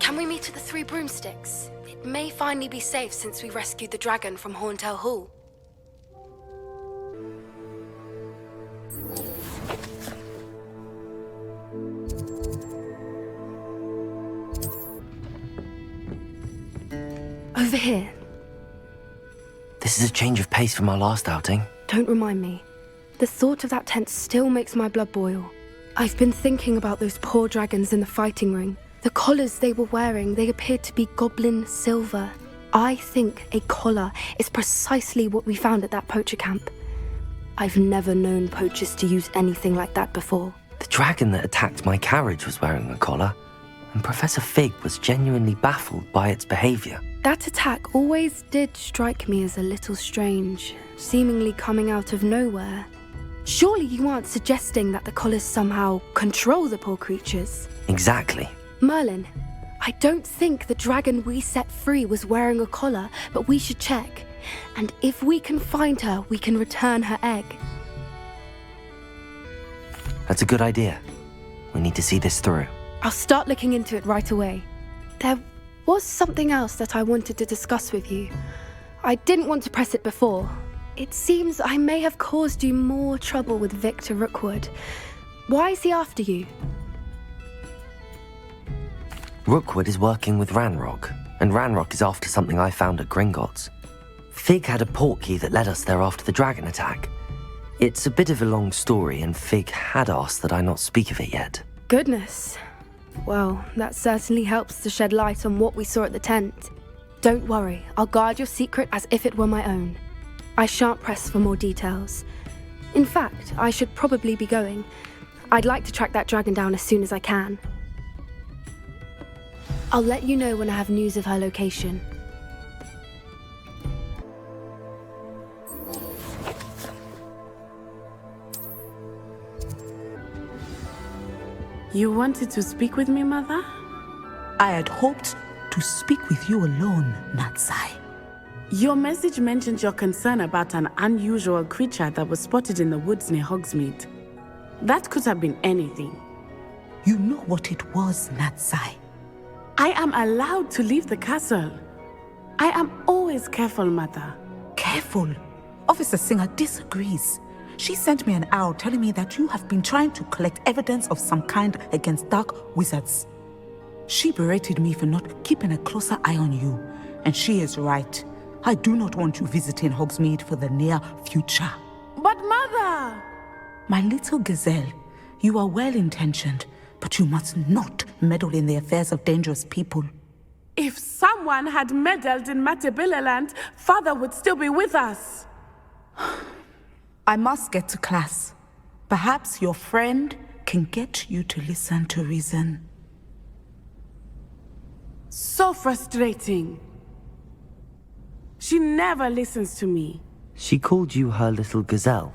Can we meet at the Three Broomsticks? It may finally be safe since we rescued the dragon from Horntail Hall. Over here. This is a change of pace from our last outing. Don't remind me. The thought of that tent still makes my blood boil. I've been thinking about those poor dragons in the fighting ring. The collars they were wearing, they appeared to be goblin silver. I think a collar is precisely what we found at that poacher camp. I've never known poachers to use anything like that before. The dragon that attacked my carriage was wearing a collar, and Professor Fig was genuinely baffled by its behavior. That attack always did strike me as a little strange, seemingly coming out of nowhere. Surely you aren't suggesting that the collars somehow control the poor creatures? Exactly. Merlin, I don't think the dragon we set free was wearing a collar, but we should check. And if we can find her, we can return her egg. That's a good idea. We need to see this through. I'll start looking into it right away. There was something else that I wanted to discuss with you. I didn't want to press it before. It seems I may have caused you more trouble with Victor Rookwood. Why is he after you? Rookwood is working with Ranrock, and Ranrock is after something I found at Gringotts. Fig had a portkey that led us there after the dragon attack. It's a bit of a long story, and Fig had asked that I not speak of it yet. Goodness. Well, that certainly helps to shed light on what we saw at the tent. Don't worry, I'll guard your secret as if it were my own. I shan't press for more details. In fact, I should probably be going. I'd like to track that dragon down as soon as I can. I'll let you know when I have news of her location. You wanted to speak with me, Mother? I had hoped to speak with you alone, Natsai. Your message mentioned your concern about an unusual creature that was spotted in the woods near Hogsmeade. That could have been anything. You know what it was, Natsai. I am allowed to leave the castle. I am always careful, Mother. Careful? Officer Singer disagrees. She sent me an owl telling me that you have been trying to collect evidence of some kind against dark wizards. She berated me for not keeping a closer eye on you, and she is right. I do not want you visiting Hogsmeade for the near future. But Mother! My little gazelle, you are well-intentioned, but you must not meddle in the affairs of dangerous people. If someone had meddled in Matabeleland, Father would still be with us. I must get to class. Perhaps your friend can get you to listen to reason. So frustrating. She never listens to me. She called you her little gazelle.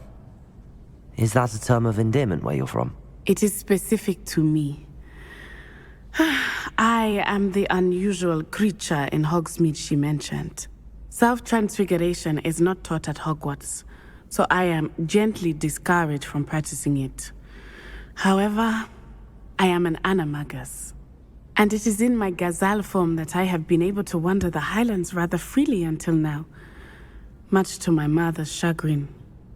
Is that a term of endearment where you're from? It is specific to me. I am the unusual creature in Hogsmeade she mentioned. Self-transfiguration is not taught at Hogwarts, so I am gently discouraged from practicing it. However, I am an animagus, and it is in my gazelle form that I have been able to wander the Highlands rather freely until now, much to my mother's chagrin.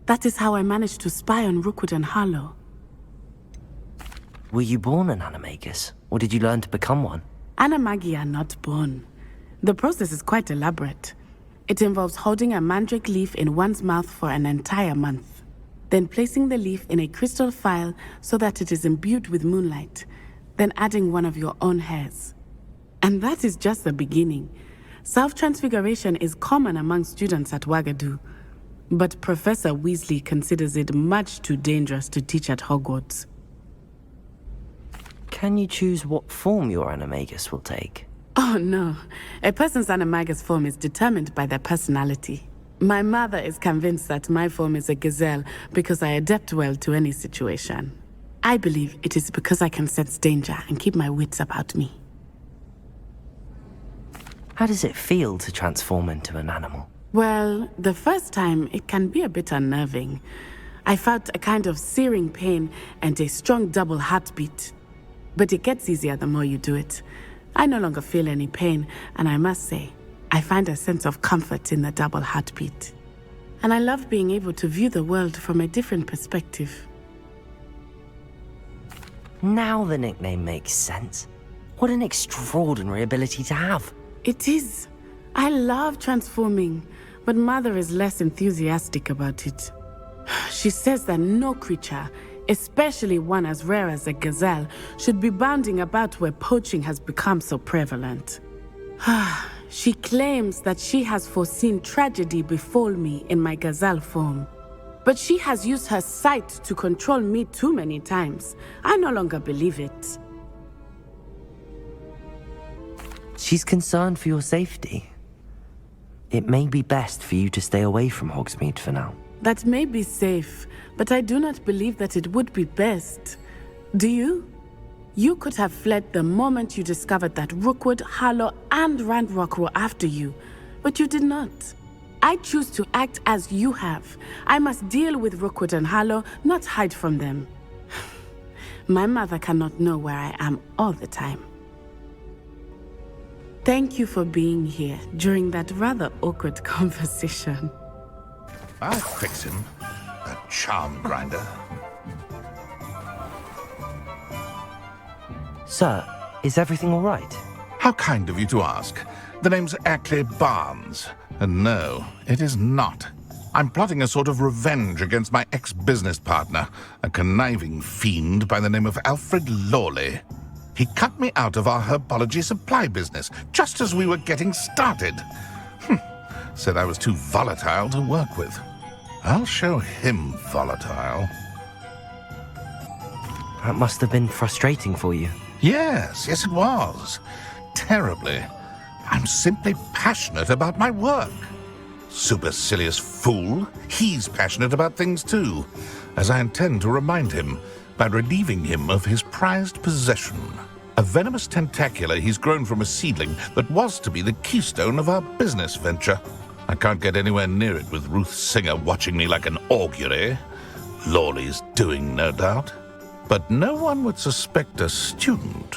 That is how I managed to spy on Rookwood and Harlow. Were you born an animagus, or did you learn to become one? Animagi are not born. The process is quite elaborate. It involves holding a mandrake leaf in one's mouth for an entire month, then placing the leaf in a crystal phial so that it is imbued with moonlight, then adding one of your own hairs. And that is just the beginning. Self-transfiguration is common among students at Wagadu, but Professor Weasley considers it much too dangerous to teach at Hogwarts. Can you choose what form your animagus will take? Oh no, a person's animagus form is determined by their personality. My mother is convinced that my form is a gazelle because I adapt well to any situation. I believe it is because I can sense danger and keep my wits about me. How does it feel to transform into an animal? Well, the first time it can be a bit unnerving. I felt a kind of searing pain and a strong double heartbeat. But it gets easier the more you do it. I no longer feel any pain, and I must say, I find a sense of comfort in the double heartbeat. And I love being able to view the world from a different perspective. Now the nickname makes sense. What an extraordinary ability to have. It is. I love transforming, but Mother is less enthusiastic about it. She says that no creature, especially one as rare as a gazelle, should be bounding about where poaching has become so prevalent. She claims that she has foreseen tragedy befall me in my gazelle form. But she has used her sight to control me too many times. I no longer believe it. She's concerned for your safety. It may be best for you to stay away from Hogsmeade for now. That may be safe, but I do not believe that it would be best. Do you? You could have fled the moment you discovered that Rookwood, Harlow, and Ranrock were after you, but you did not. I choose to act as you have. I must deal with Rookwood and Harlow, not hide from them. My mother cannot know where I am all the time. Thank you for being here during that rather awkward conversation. I'll fix him. That charm grinder. Sir, is everything all right? How kind of you to ask. The name's Ackley Barnes. And no, it is not. I'm plotting a sort of revenge against my ex-business partner, a conniving fiend by the name of Alfred Lawley. He cut me out of our herbology supply business, just as we were getting started. Said I was too volatile to work with. I'll show him volatile. That must have been frustrating for you. Yes, it was. Terribly. I'm simply passionate about my work. Supercilious fool. He's passionate about things too, as I intend to remind him by relieving him of his prized possession. A venomous tentacula he's grown from a seedling that was to be the keystone of our business venture. I can't get anywhere near it with Ruth Singer watching me like an augury. Lawley's doing, no doubt. But no one would suspect a student.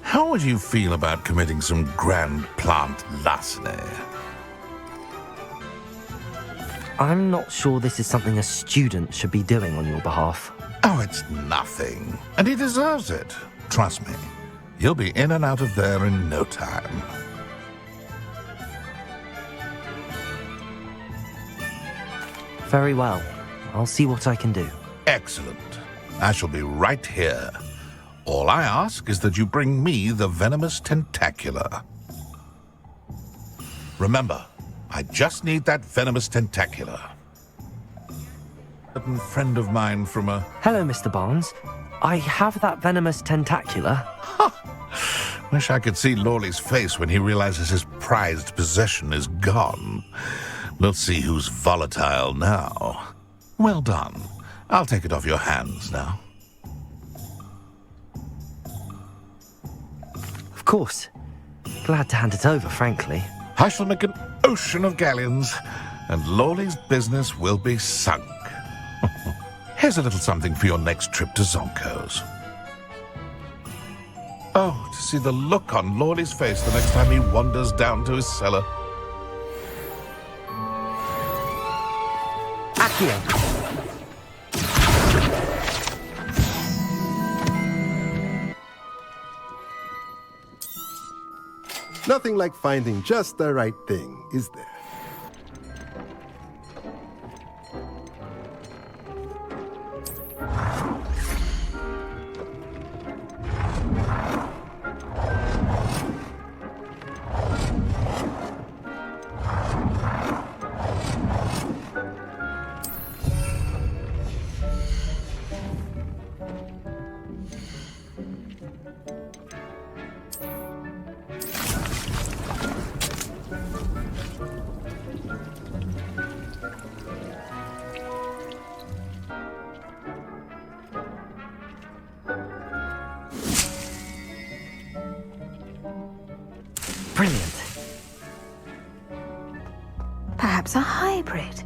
How would you feel about committing some grand plant larceny? I'm not sure this is something a student should be doing on your behalf. Oh, it's nothing. And he deserves it. Trust me. You'll be in and out of there in no time. Very well. I'll see what I can do. Excellent. I shall be right here. All I ask is that you bring me the venomous tentacula. Remember, I just need that venomous tentacula. A friend of mine from a... Hello, Mr. Barnes. I have that venomous tentacula. Wish I could see Lawley's face when he realizes his prized possession is gone. We'll see who's volatile now. Well done. I'll take it off your hands now. Of course. Glad to hand it over, frankly. I shall make an ocean of galleons, and Lawley's business will be sunk. Here's a little something for your next trip to Zonko's. Oh, to see the look on Lawley's face the next time he wanders down to his cellar. Accio! Nothing like finding just the right thing, is there? Brilliant. Perhaps a hybrid.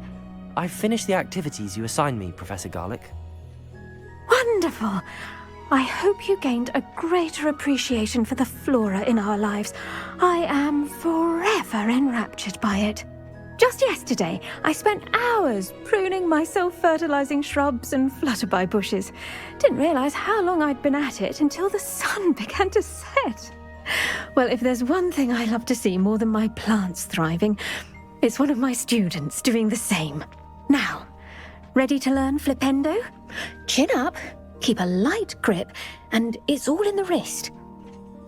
I've finished the activities you assigned me, Professor Garlick. Wonderful. I hope you gained a greater appreciation for the flora in our lives. I am forever enraptured by it. Just yesterday, I spent hours pruning my self-fertilizing shrubs and flutterby bushes. Didn't realize how long I'd been at it until the sun began to set. Well, if there's one thing I love to see more than my plants thriving, it's one of my students doing the same. Now, ready to learn Flipendo? Chin up, keep a light grip, and it's all in the wrist.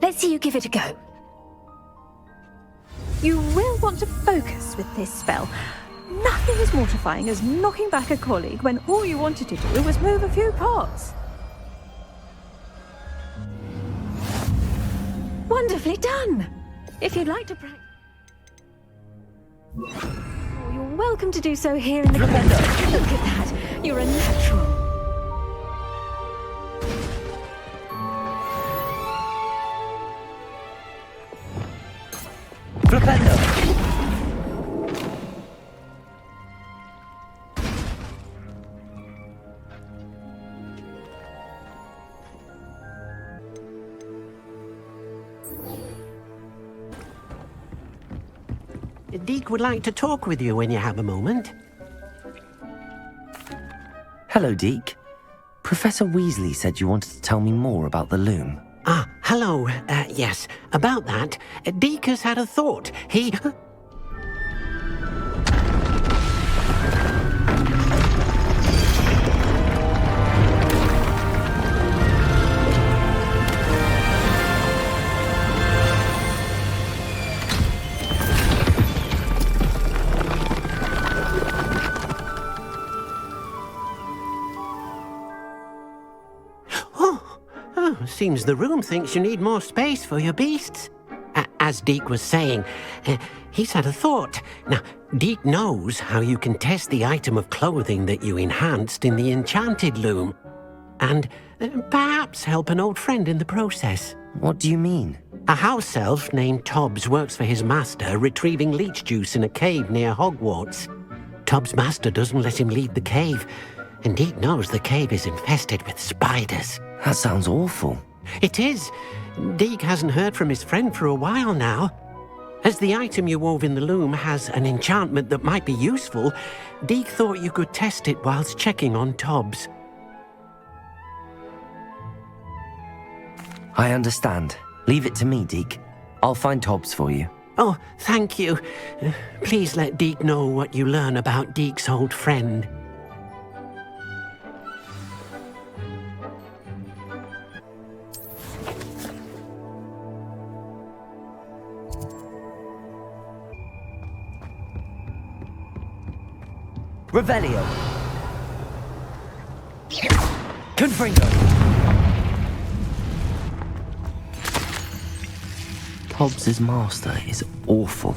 Let's see you give it a go. You will want to focus with this spell. Nothing as mortifying as knocking back a colleague when all you wanted to do was move a few pots. Wonderfully done! If you'd like to practice... You're welcome to do so here in the corner. Look at that! You're a natural. Flipendo! Deke would like to talk with you when you have a moment. Hello, Deke. Professor Weasley said you wanted to tell me more about the loom. Ah, hello. Yes, about that. Deke has had a thought. He... Seems the room thinks you need more space for your beasts. As Deke was saying, he's had a thought. Now, Deke knows how you can test the item of clothing that you enhanced in the enchanted loom. And perhaps help an old friend in the process. What do you mean? A house elf named Tobbs works for his master, retrieving leech juice in a cave near Hogwarts. Tobbs' master doesn't let him leave the cave, and Deke knows the cave is infested with spiders. That sounds awful. It is. Deke hasn't heard from his friend for a while now. As the item you wove in the loom has an enchantment that might be useful, Deke thought you could test it whilst checking on Tobbs. I understand. Leave it to me, Deke. I'll find Tobbs for you. Oh, thank you. Please let Deke know what you learn about Deke's old friend. Revelio. Confringo. Hobbs's master is awful.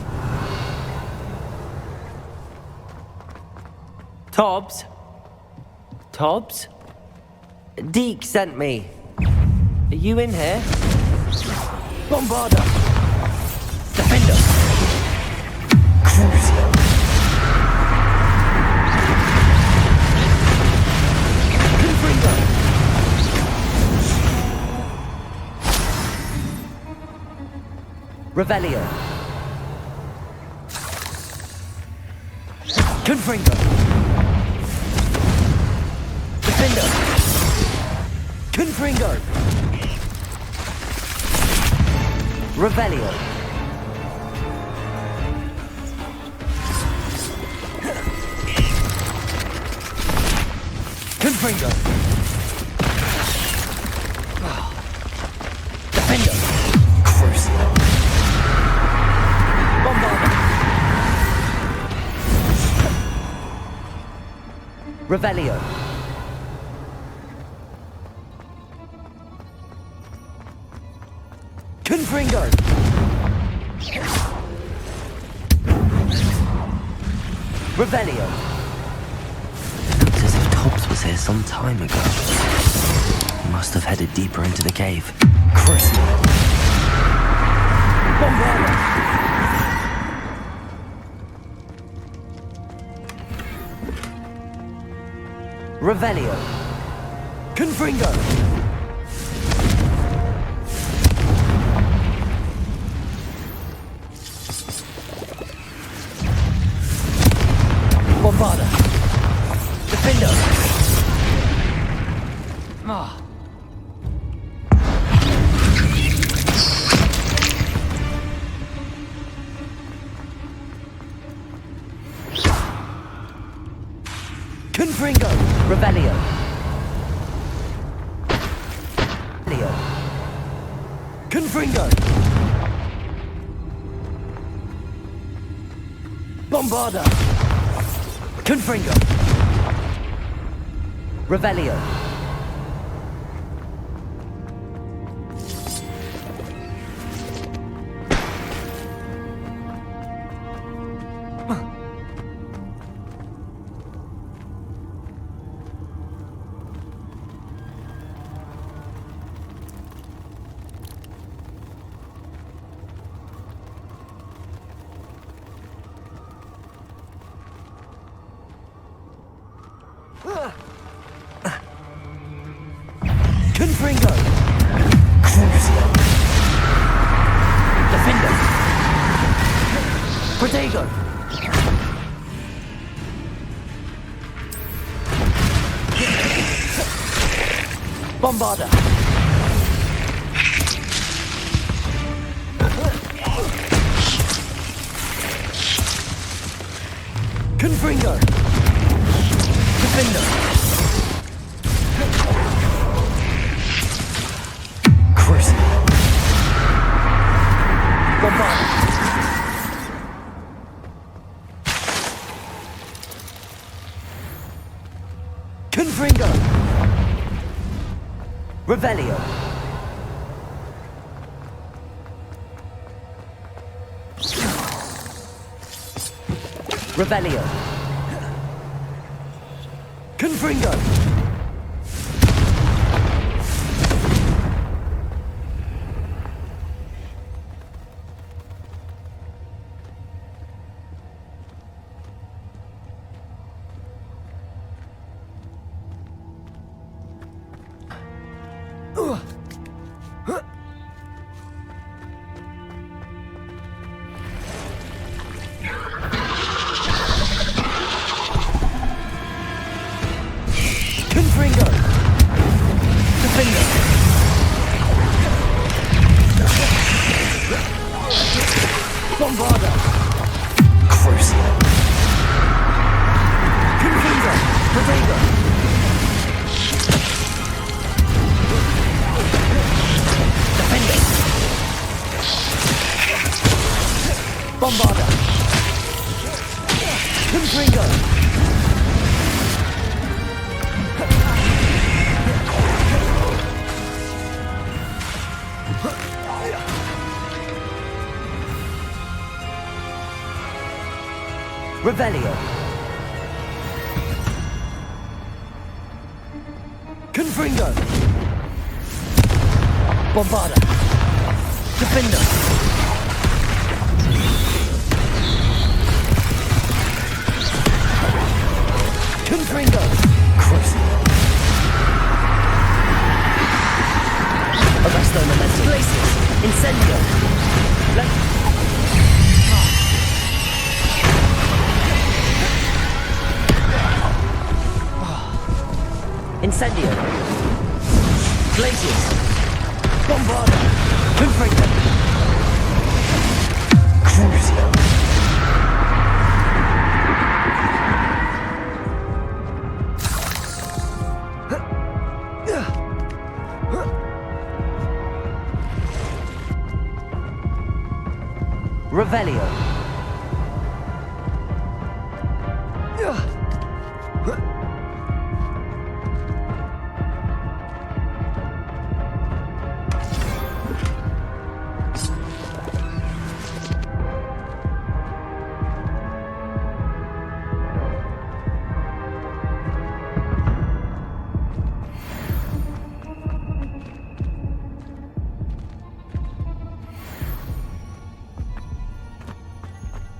Tobbs? Tobbs? Deke sent me. Are you in here? Bombarder. Defender. Crucio. Revelio. Confringo. Defender. Confringo. Revelio. Confringo. Defender. Crucio. Revelio. Confringo. Revelio. Looks as if Tobbs was here some time ago. He must have headed deeper into the cave. Crucio. Bombarda. Revelio. Confringo. Bombarda. Defender. Ah. Confringo. Revelio. Confringo. Bombarda. Confringo. Revelio. Confringo. Crucio. Defender. Protego! Bombarda! Confringo! Defender! Cruising! Bombarda! Confringo! Revelio! Revelio! Confringo! Confringo! Defender! Bombarda! Cruising! Confringo! Protego! Defender! Bombarda! Confringo! Revelio. Confringo. Bombarda. Defender. Confringo. Cruising. Arresto momentum. Glacius. Incendio. Incendio. Glacius. Bombarda. Confringo. Crucio. Revelio.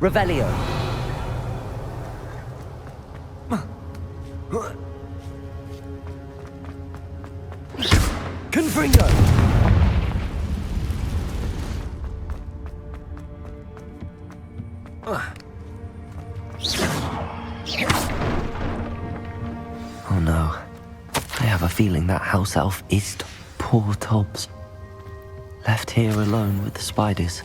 Revelio. Confringo. Oh no. I have a feeling that house elf is poor Tobbs. Left here alone with the spiders.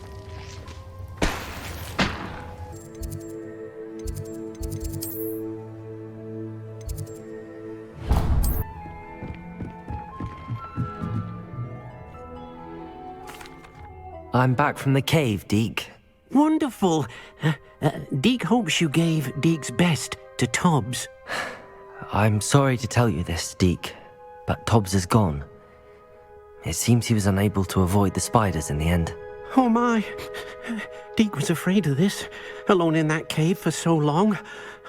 I'm back from the cave, Deke. Wonderful. Deke hopes you gave Deke's best to Tobbs. I'm sorry to tell you this, Deke, but Tobbs is gone. It seems he was unable to avoid the spiders in the end. Oh my. Deke was afraid of this, alone in that cave for so long.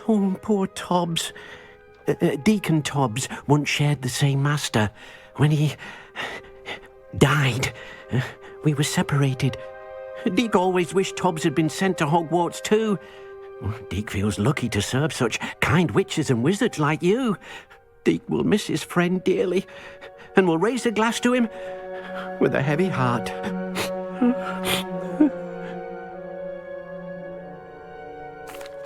Oh, poor Tobbs. Deke and Tobbs once shared the same master. When he died, we were separated. Deke always wished Tobbs had been sent to Hogwarts too. Deke feels lucky to serve such kind witches and wizards like you. Deke will miss his friend dearly, and will raise a glass to him with a heavy heart.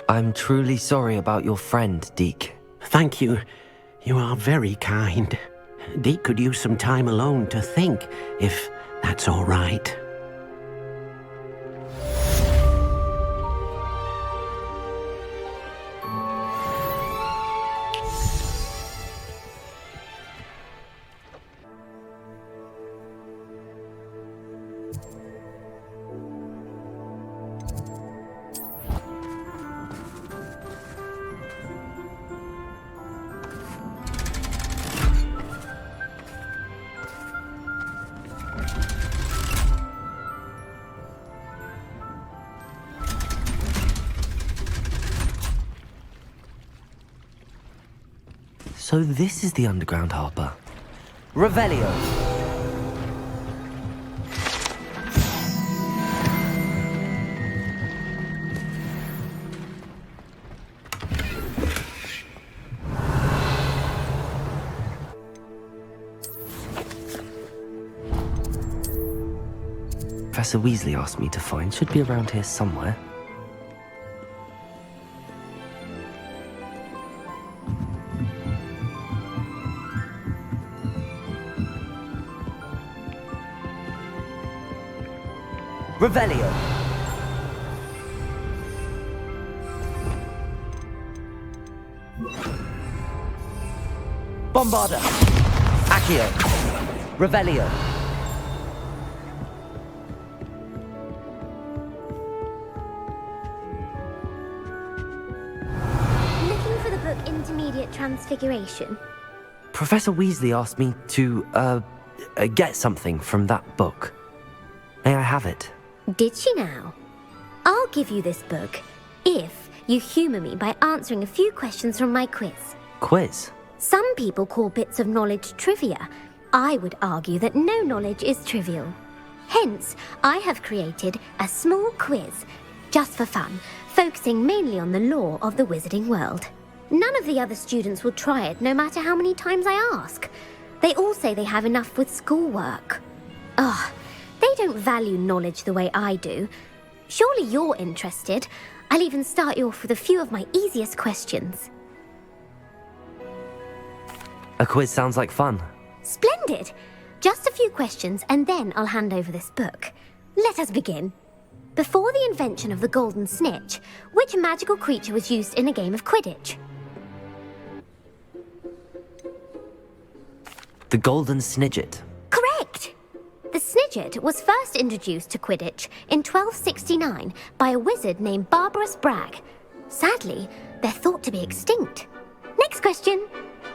I'm truly sorry about your friend, Deke. Thank you. You are very kind. Deke could use some time alone to think, if that's all right. So this is the underground harbour. Revelio! Professor Weasley asked me to find should be around here somewhere. Revelio! Bombarda! Accio! Revelio! Looking for the book Intermediate Transfiguration? Professor Weasley asked me to, get something from that book. May I have it? Did she now? I'll give you this book if you humour me by answering a few questions from my quiz. Quiz? Some people call bits of knowledge trivia. I would argue that no knowledge is trivial. Hence, I have created a small quiz, just for fun, focusing mainly on the lore of the wizarding world. None of the other students will try it, no matter how many times I ask. They all say they have enough with schoolwork. Ugh. They don't value knowledge the way I do. Surely you're interested. I'll even start you off with a few of my easiest questions. A quiz sounds like fun. Splendid! Just a few questions and then I'll hand over this book. Let us begin. Before the invention of the golden snitch, which magical creature was used in a game of Quidditch? The golden snidget. Correct! The Snidget was first introduced to Quidditch in 1269 by a wizard named Barbarous Bragg. Sadly, they're thought to be extinct. Next question.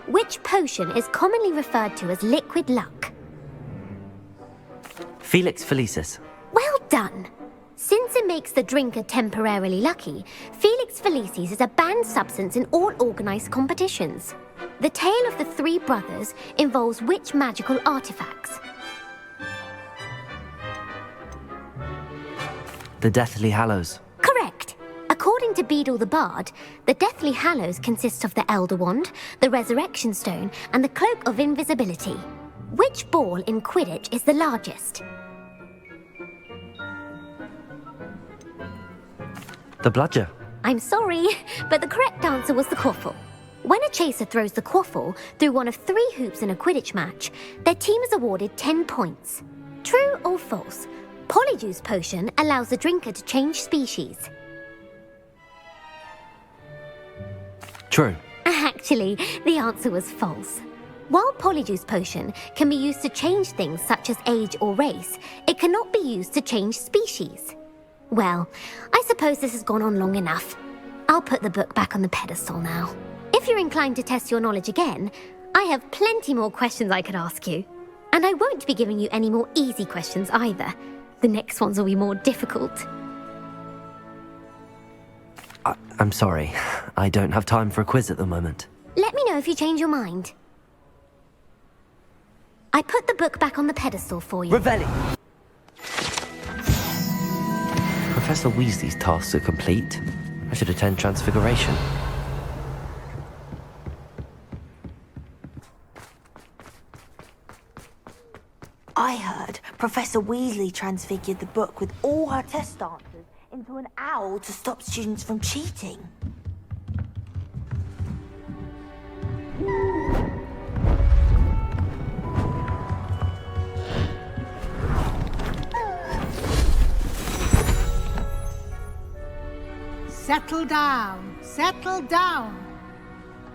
Which potion is commonly referred to as liquid luck? Felix Felicis. Well done. Since it makes the drinker temporarily lucky, Felix Felicis is a banned substance in all organised competitions. The tale of the three brothers involves which magical artifacts? The Deathly Hallows. Correct. According to Beedle the Bard, the Deathly Hallows consists of the Elder Wand, the Resurrection Stone, and the Cloak of Invisibility. Which ball in Quidditch is the largest? The Bludger. I'm sorry, but the correct answer was the quaffle. When a chaser throws the quaffle through one of 3 hoops in a Quidditch match, their team is awarded 10 points. True or false? Polyjuice Potion allows the drinker to change species. True. Actually, the answer was false. While Polyjuice Potion can be used to change things such as age or race, it cannot be used to change species. Well, I suppose this has gone on long enough. I'll put the book back on the pedestal now. If you're inclined to test your knowledge again, I have plenty more questions I could ask you. And I won't be giving you any more easy questions either. The next ones will be more difficult. I'm sorry. I don't have time for a quiz at the moment. Let me know if you change your mind. I put the book back on the pedestal for you. Revelli! Professor Weasley's tasks are complete. I should attend Transfiguration. I heard Professor Weasley transfigured the book with all her test answers into an owl to stop students from cheating. settle down. Settle down.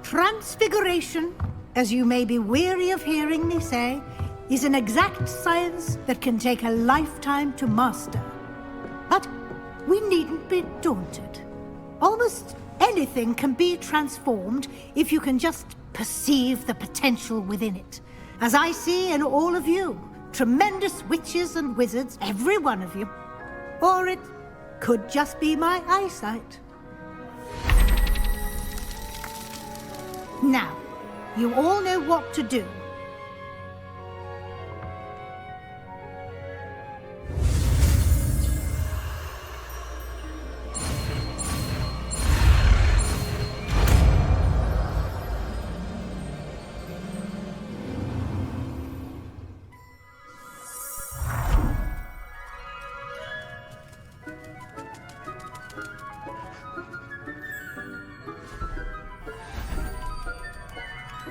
Transfiguration, as you may be weary of hearing me say, is an exact science that can take a lifetime to master. But we needn't be daunted. Almost anything can be transformed if you can just perceive the potential within it. As I see in all of you, tremendous witches and wizards, every one of you. Or it could just be my eyesight. Now, you all know what to do.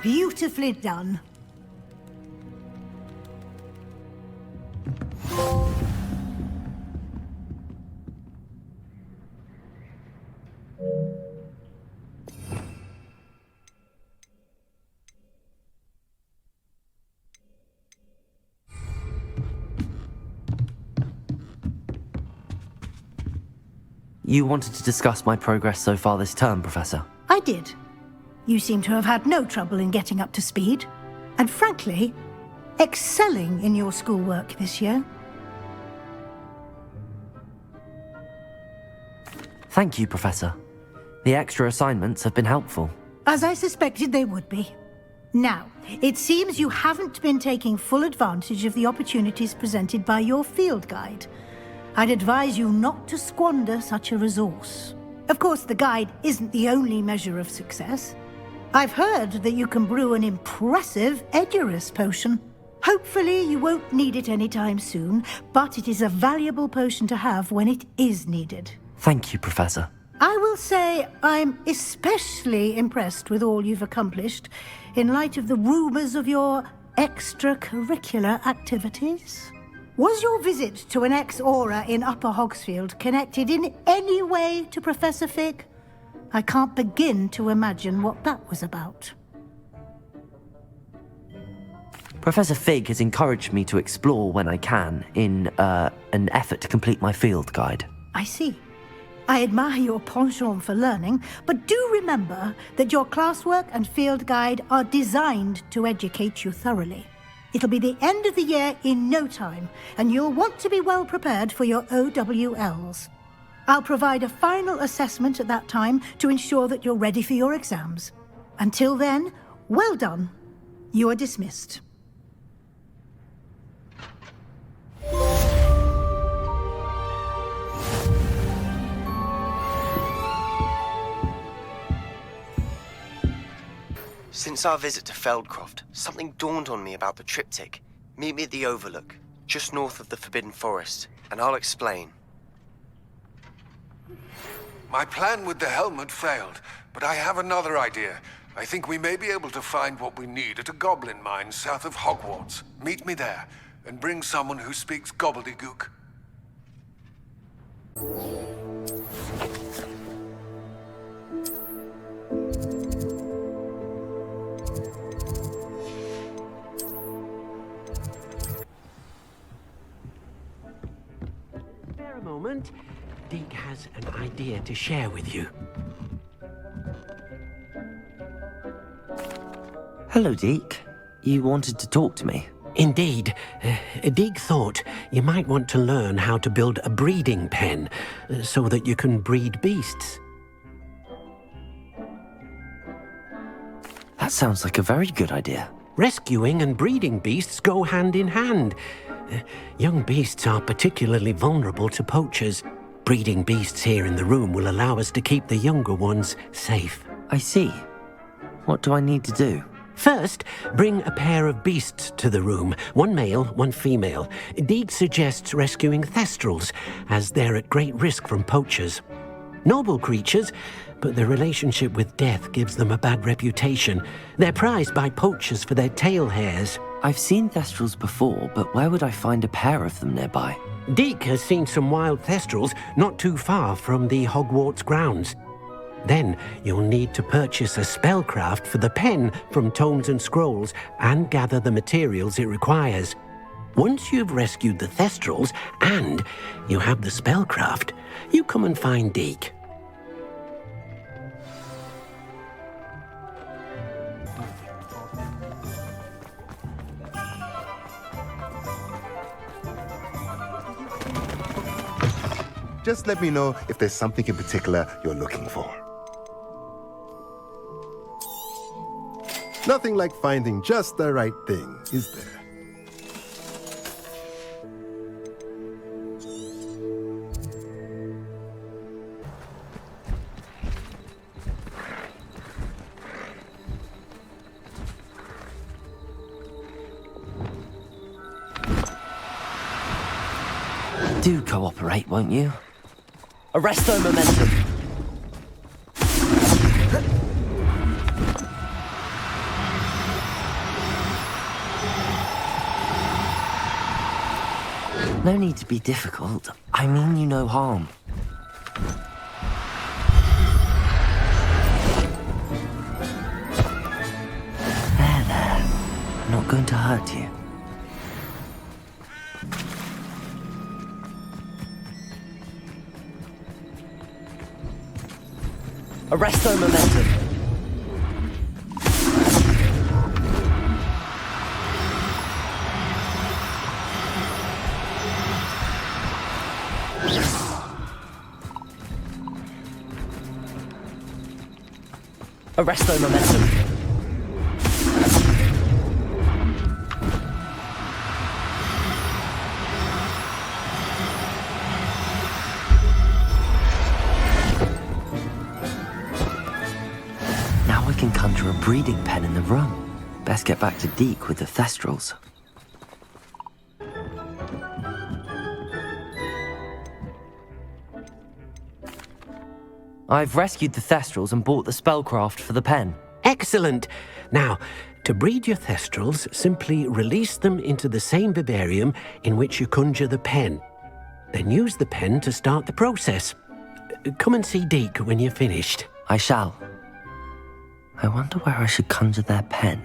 Beautifully done. You wanted to discuss my progress so far this term, Professor? I did. You seem to have had no trouble in getting up to speed, and frankly, excelling in your schoolwork this year. Thank you, Professor. The extra assignments have been helpful. As I suspected they would be. Now, it seems you haven't been taking full advantage of the opportunities presented by your field guide. I'd advise you not to squander such a resource. Of course, the guide isn't the only measure of success. I've heard that you can brew an impressive Edurus potion. Hopefully you won't need it anytime soon, but it is a valuable potion to have when it is needed. Thank you, Professor. I will say I'm especially impressed with all you've accomplished in light of the rumors of your extracurricular activities. Was your visit to an ex-aura in Upper Hogsfield connected in any way to Professor Fig? I can't begin to imagine what that was about. Professor Fig has encouraged me to explore when I can in an effort to complete my field guide. I see. I admire your penchant for learning, but do remember that your classwork and field guide are designed to educate you thoroughly. It'll be the end of the year in no time, and you'll want to be well prepared for your OWLs. I'll provide a final assessment at that time to ensure that you're ready for your exams. Until then, well done. You are dismissed. Since our visit to Feldcroft, something dawned on me about the triptych. Meet me at the Overlook, just north of the Forbidden Forest, and I'll explain. My plan with the helmet failed, but I have another idea. I think we may be able to find what we need at a goblin mine south of Hogwarts. Meet me there, and bring someone who speaks gobbledygook. Spare a moment. Deke has an idea to share with you. Hello, Deke. You wanted to talk to me? Indeed. Deke thought you might want to learn how to build a breeding pen so that you can breed beasts. That sounds like a very good idea. Rescuing and breeding beasts go hand in hand. Young beasts are particularly vulnerable to poachers. Breeding beasts here in the room will allow us to keep the younger ones safe. I see. What do I need to do? First, bring a pair of beasts to the room. One male, one female. Deke suggests rescuing thestrals, as they're at great risk from poachers. Noble creatures, but their relationship with death gives them a bad reputation. They're prized by poachers for their tail hairs. I've seen thestrals before, but where would I find a pair of them nearby? Deke has seen some wild thestrals not too far from the Hogwarts grounds. Then you'll need to purchase a spellcraft for the pen from Tomes and Scrolls and gather the materials it requires. Once you've rescued the thestrals and you have the spellcraft, you come and find Deke. Just let me know if there's something in particular you're looking for. Nothing like finding just the right thing, is there? Do cooperate, won't you? Arresto momentum! No need to be difficult. I mean you no harm. There. I'm not going to hurt you. Arresto momentum. Arresto momentum. Now we can conjure a breeding pen in the room. Best get back to Deke with the thestrals. I've rescued the thestrals and bought the spellcraft for the pen. Excellent! Now, to breed your thestrals, simply release them into the same vivarium in which you conjure the pen. Then use the pen to start the process. Come and see Deke when you're finished. I shall. I wonder where I should conjure their pen.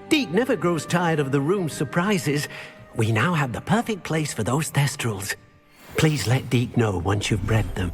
Deke never grows tired of the room's surprises. We now have the perfect place for those thestrals. Please let Deke know once you've bred them.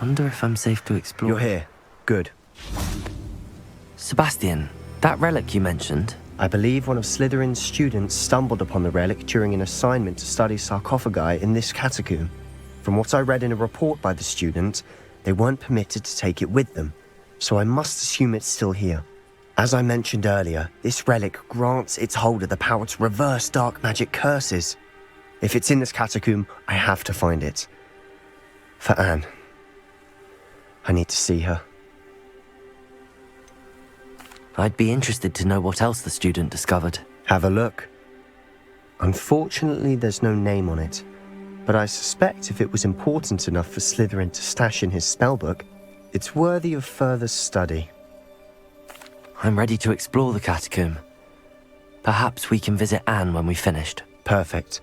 Wonder if I'm safe to explore. You're here. Good. Sebastian, that relic you mentioned. I believe one of Slytherin's students stumbled upon the relic during an assignment to study sarcophagi in this catacomb. From what I read in a report by the student, they weren't permitted to take it with them, so I must assume it's still here. As I mentioned earlier, this relic grants its holder the power to reverse dark magic curses. If it's in this catacomb, I have to find it. For Anne. I need to see her. I'd be interested to know what else the student discovered. Have a look. Unfortunately, there's no name on it, but I suspect if it was important enough for Slytherin to stash in his spellbook, it's worthy of further study. I'm ready to explore the catacomb. Perhaps we can visit Anne when we've finished. Perfect.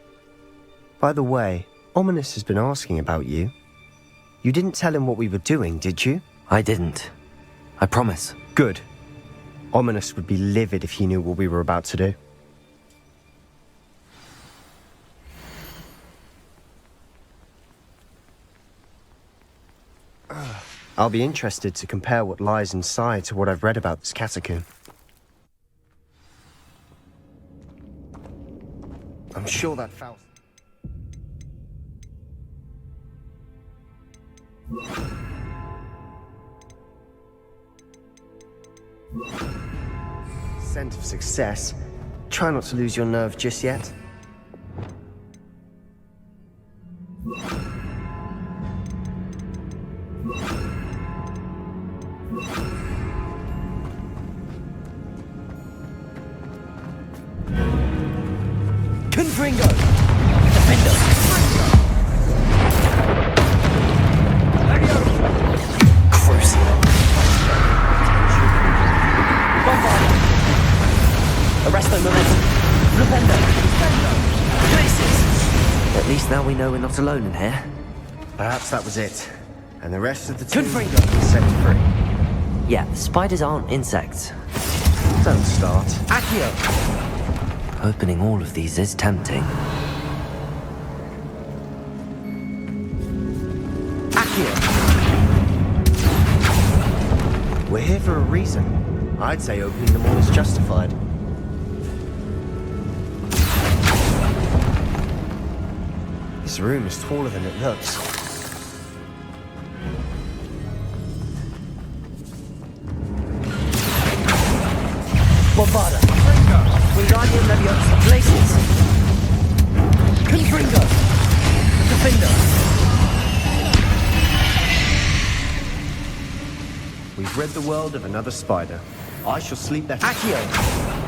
By the way, Ominous has been asking about you. You didn't tell him what we were doing, did you? I didn't. I promise. Good. Ominous would be livid if he knew what we were about to do. I'll be interested to compare what lies inside to what I've read about this catacomb. I'm sure that foul... Scent of success. Try not to lose your nerve just yet. Confringo! Defender! Crucial! Bombardier! Arresto momentum! Defender! Places! At least now we know we're not alone in here. Perhaps that was it. And the rest of the team Confringo! set free. Yeah, spiders aren't insects. Don't start. Accio! Opening all of these is tempting. Accio! We're here for a reason. I'd say opening them all is justified. This room is taller than it looks. Bombarda! Wingardium Leviosa! Places! Confringo! Defender! We've rid the world of another spider. I shall sleep better. Accio!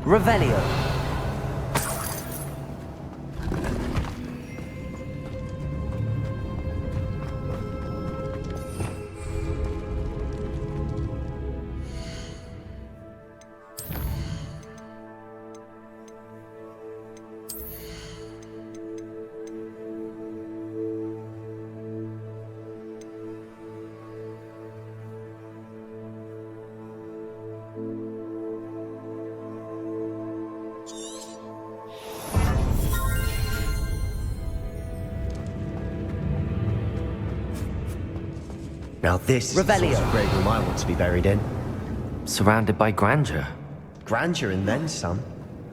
Revelio! Now this is the sort of great room I want to be buried in. Surrounded by grandeur. Grandeur and then some.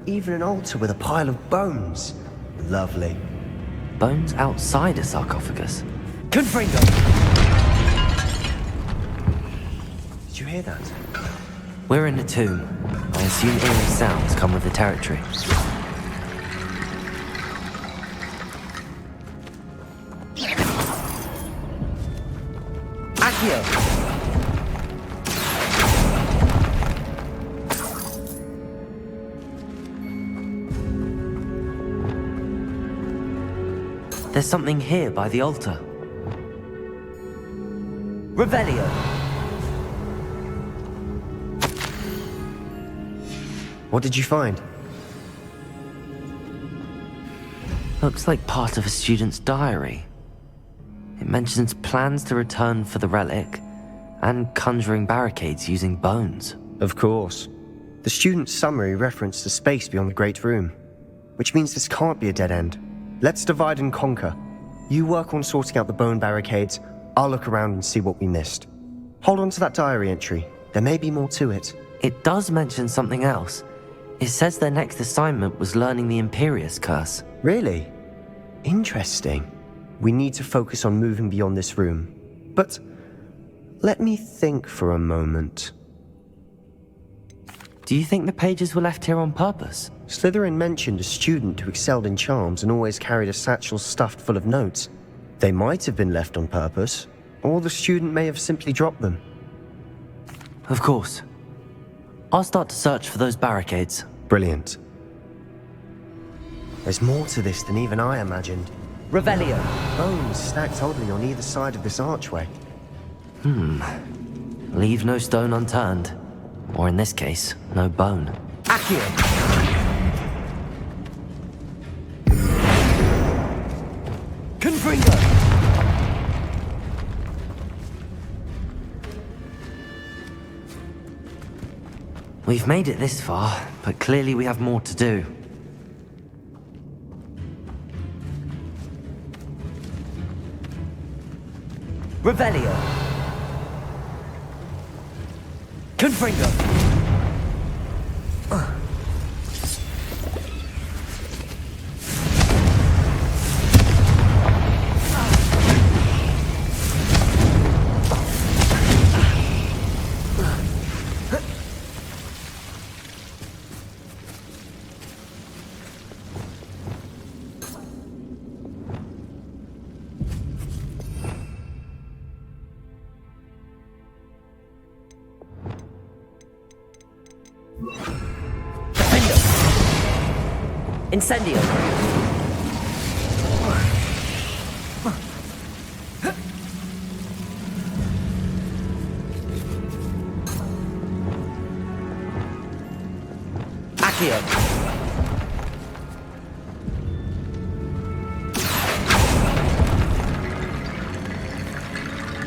Even an altar with a pile of bones. Lovely. Bones outside a sarcophagus. Confringo! Did you hear that? We're in a tomb. I assume eerie sounds come with the territory. Accio! There's something here by the altar. Revelio! What did you find? Looks like part of a student's diary. It mentions plans to return for the relic, And conjuring barricades using bones. Of course. The student's summary referenced the space beyond the Great Room, which means this can't be a dead end. Let's divide and conquer. You work on sorting out the bone barricades, I'll look around and see what we missed. Hold on to that diary entry. There may be more to it. It does mention something else. It says their next assignment was learning the Imperius Curse. Really? Interesting. We need to focus on moving beyond this room. But let me think for a moment. Do you think the pages were left here on purpose? Slytherin mentioned a student who excelled in charms and always carried a satchel stuffed full of notes. They might have been left on purpose, or the student may have simply dropped them. Of course. I'll start to search for those barricades. Brilliant. There's more to this than even I imagined. Revelio. Bones stacked oddly on either side of this archway. Leave no stone unturned. Or in this case, no bone. Accio! Confringo! We've made it this far, but clearly we have more to do. Revelio! Confringo! Incendio! Accio!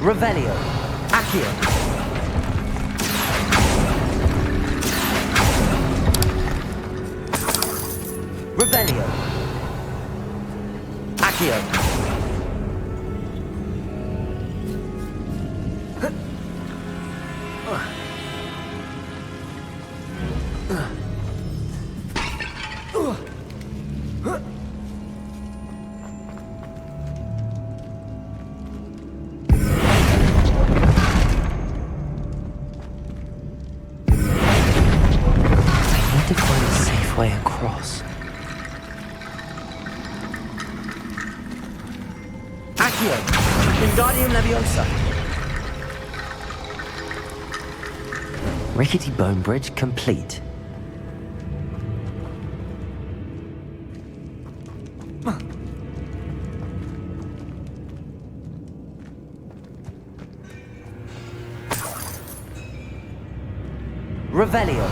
Revelio! Accio! Revelio! Accio! I need to find a safe way across. Accio! Wingardium Leviosa! Rickety Bone Bridge complete. Revelio!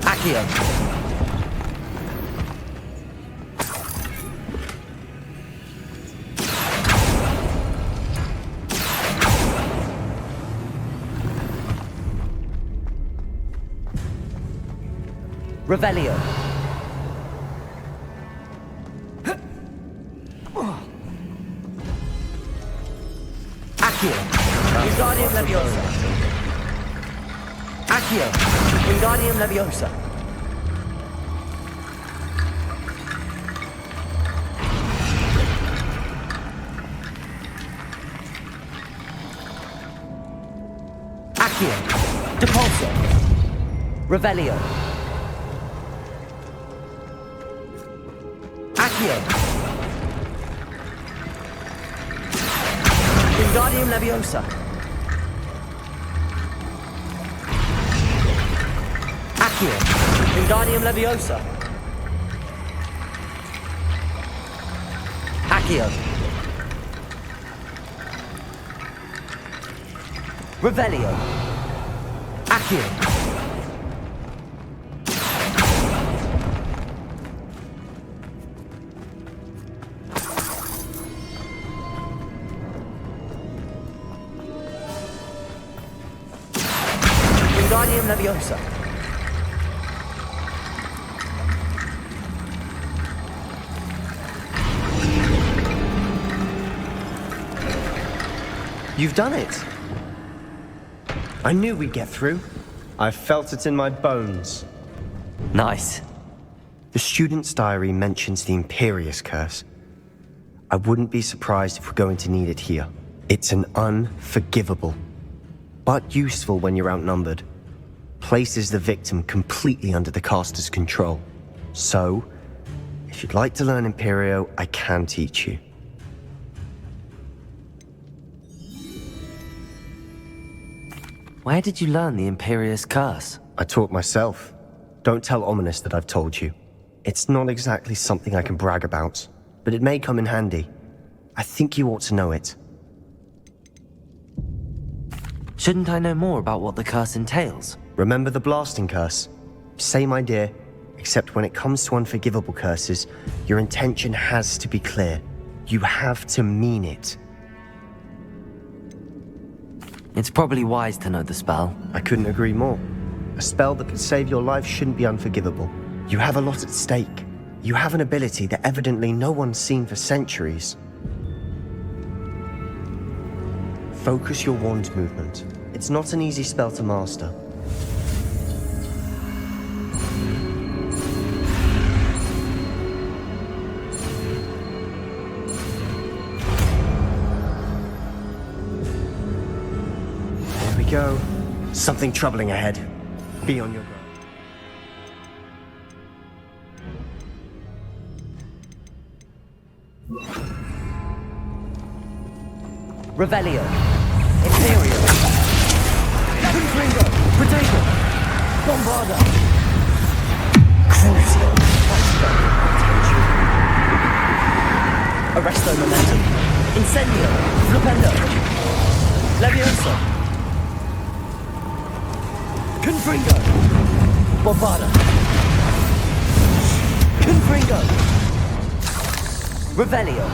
Accio! Revelio. Accio. Wingardium Leviosa. Accio. Wingardium Leviosa. Accio. Depulso. Revelio. Accio. Wingardium Leviosa. Accio. Wingardium Leviosa. Accio. Revelio. Accio. Wingardium Leviosa. You've done it. I knew we'd get through. I felt it in my bones. Nice. The student's diary mentions the Imperious Curse. I wouldn't be surprised if we're going to need it here. It's an unforgivable, but useful when you're outnumbered. Places the victim completely under the caster's control. So, if you'd like to learn Imperio, I can teach you. Where did you learn the Imperious Curse? I taught myself. Don't tell Ominous that I've told you. It's not exactly something I can brag about, but it may come in handy. I think you ought to know it. Shouldn't I know more about what the curse entails? Remember the blasting curse? Same idea, except when it comes to unforgivable curses, your intention has to be clear. You have to mean it. It's probably wise to know the spell. I couldn't agree more. A spell that could save your life shouldn't be unforgivable. You have a lot at stake. You have an ability that evidently no one's seen for centuries. Focus your wand movement. It's not an easy spell to master. There we go. Something troubling ahead. Be on your guard. Revelio. Imperio. Confringo. Potato. Bombarda. Crucio. Arresto Momentum. Incendio. Flipendo. Leviosa. Confringo. Bombarda. Confringo. Revelio.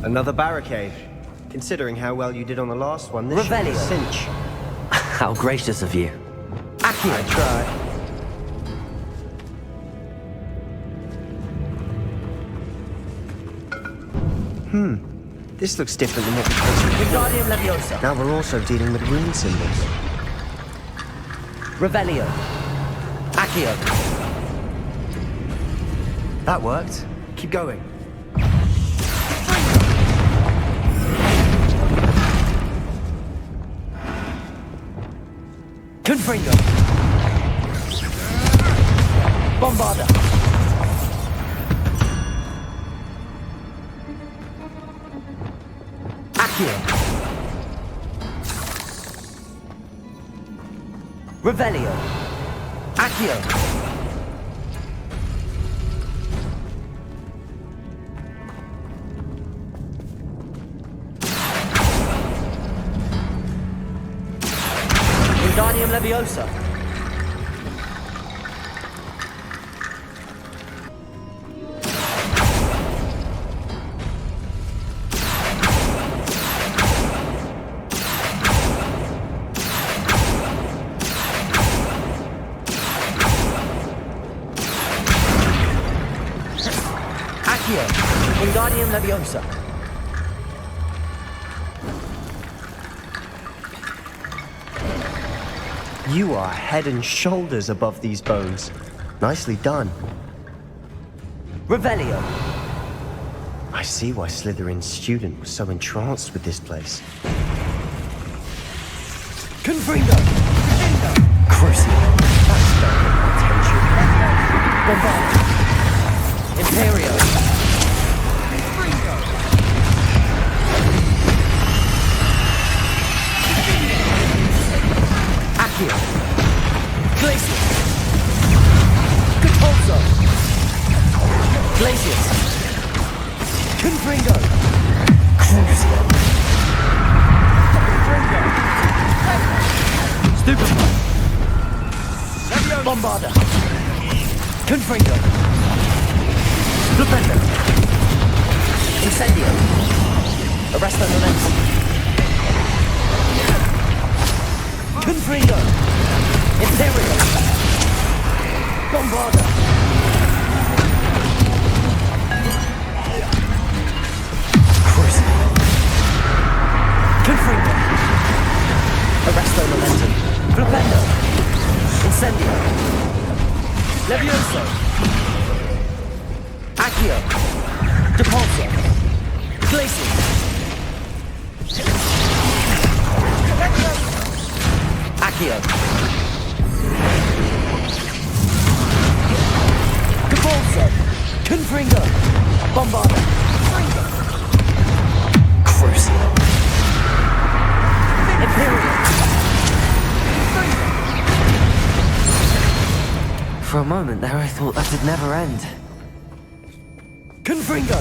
Another barricade. Considering how well you did on the last one, this should be a cinch. How gracious of you. Accio. I try. This looks different than what we faced before. Wingardium Leviosa. Now we're also dealing with rune symbols. Revelio. Accio. That worked. Keep going. Confringo. Bombarda. Accio. Revelio. Accio. Wingardium Leviosa. Accio. Wingardium Leviosa. You are head and shoulders above these bones. Nicely done. Revelio. I see why Slytherin's student was so entranced with this place. Confringo. Crucio. That's done attention. Bombarda. Imperio. Accio. Glacius. Catolso. Glacius. Confringo. Crucio. Confringo. Bombarda! Confringo! Flipendo! Incendio! Arresto Momentum! Confringo! Imperial! Bombarda! Crucible! Confringo! Arresto Momentum! Flipendo! Incendio! Levioso! Accio! Depulso! Glacier! Accio! Depulso! Confringo! Bombarda! Crucible! Imperial! For a moment there, I thought that'd never end. Confringo!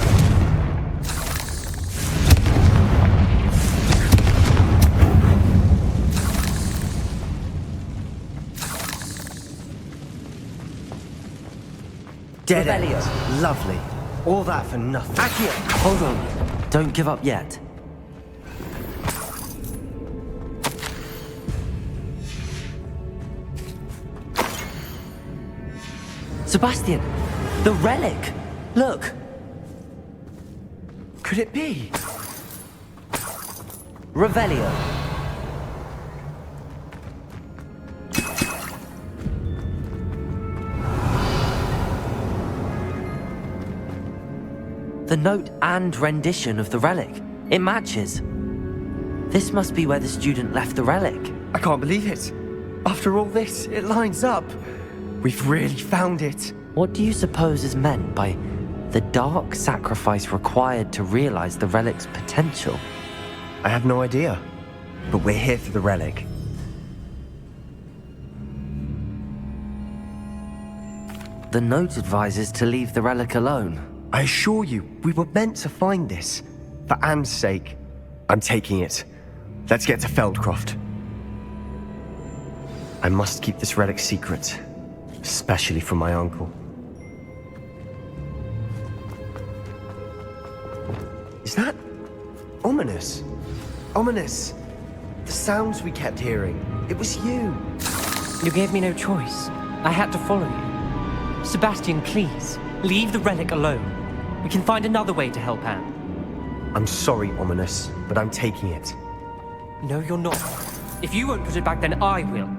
Dead end. Lovely. All that for nothing. Accio! Hold on. Don't give up yet. Sebastian! The relic! Look! Could it be? Revelio. The note and rendition of the relic. It matches. This must be where the student left the relic. I can't believe it. After all this, it lines up. We've really found it. What do you suppose is meant by the dark sacrifice required to realize the relic's potential? I have no idea. But we're here for the relic. The note advises to leave the relic alone. I assure you, we were meant to find this. For Anne's sake. I'm taking it. Let's get to Feldcroft. I must keep this relic secret. Especially from my uncle. Is that ominous? Ominous. The sounds we kept hearing. It was you. You gave me no choice. I had to follow you. Sebastian, please, leave the relic alone. We can find another way to help Anne. I'm sorry, Ominous, but I'm taking it. No, you're not. If you won't put it back, then I will.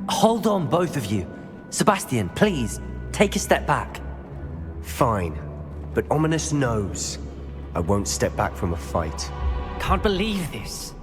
Hold on, both of you. Sebastian, please, take a step back. Fine, but Ominous knows I won't step back from a fight. Can't believe this.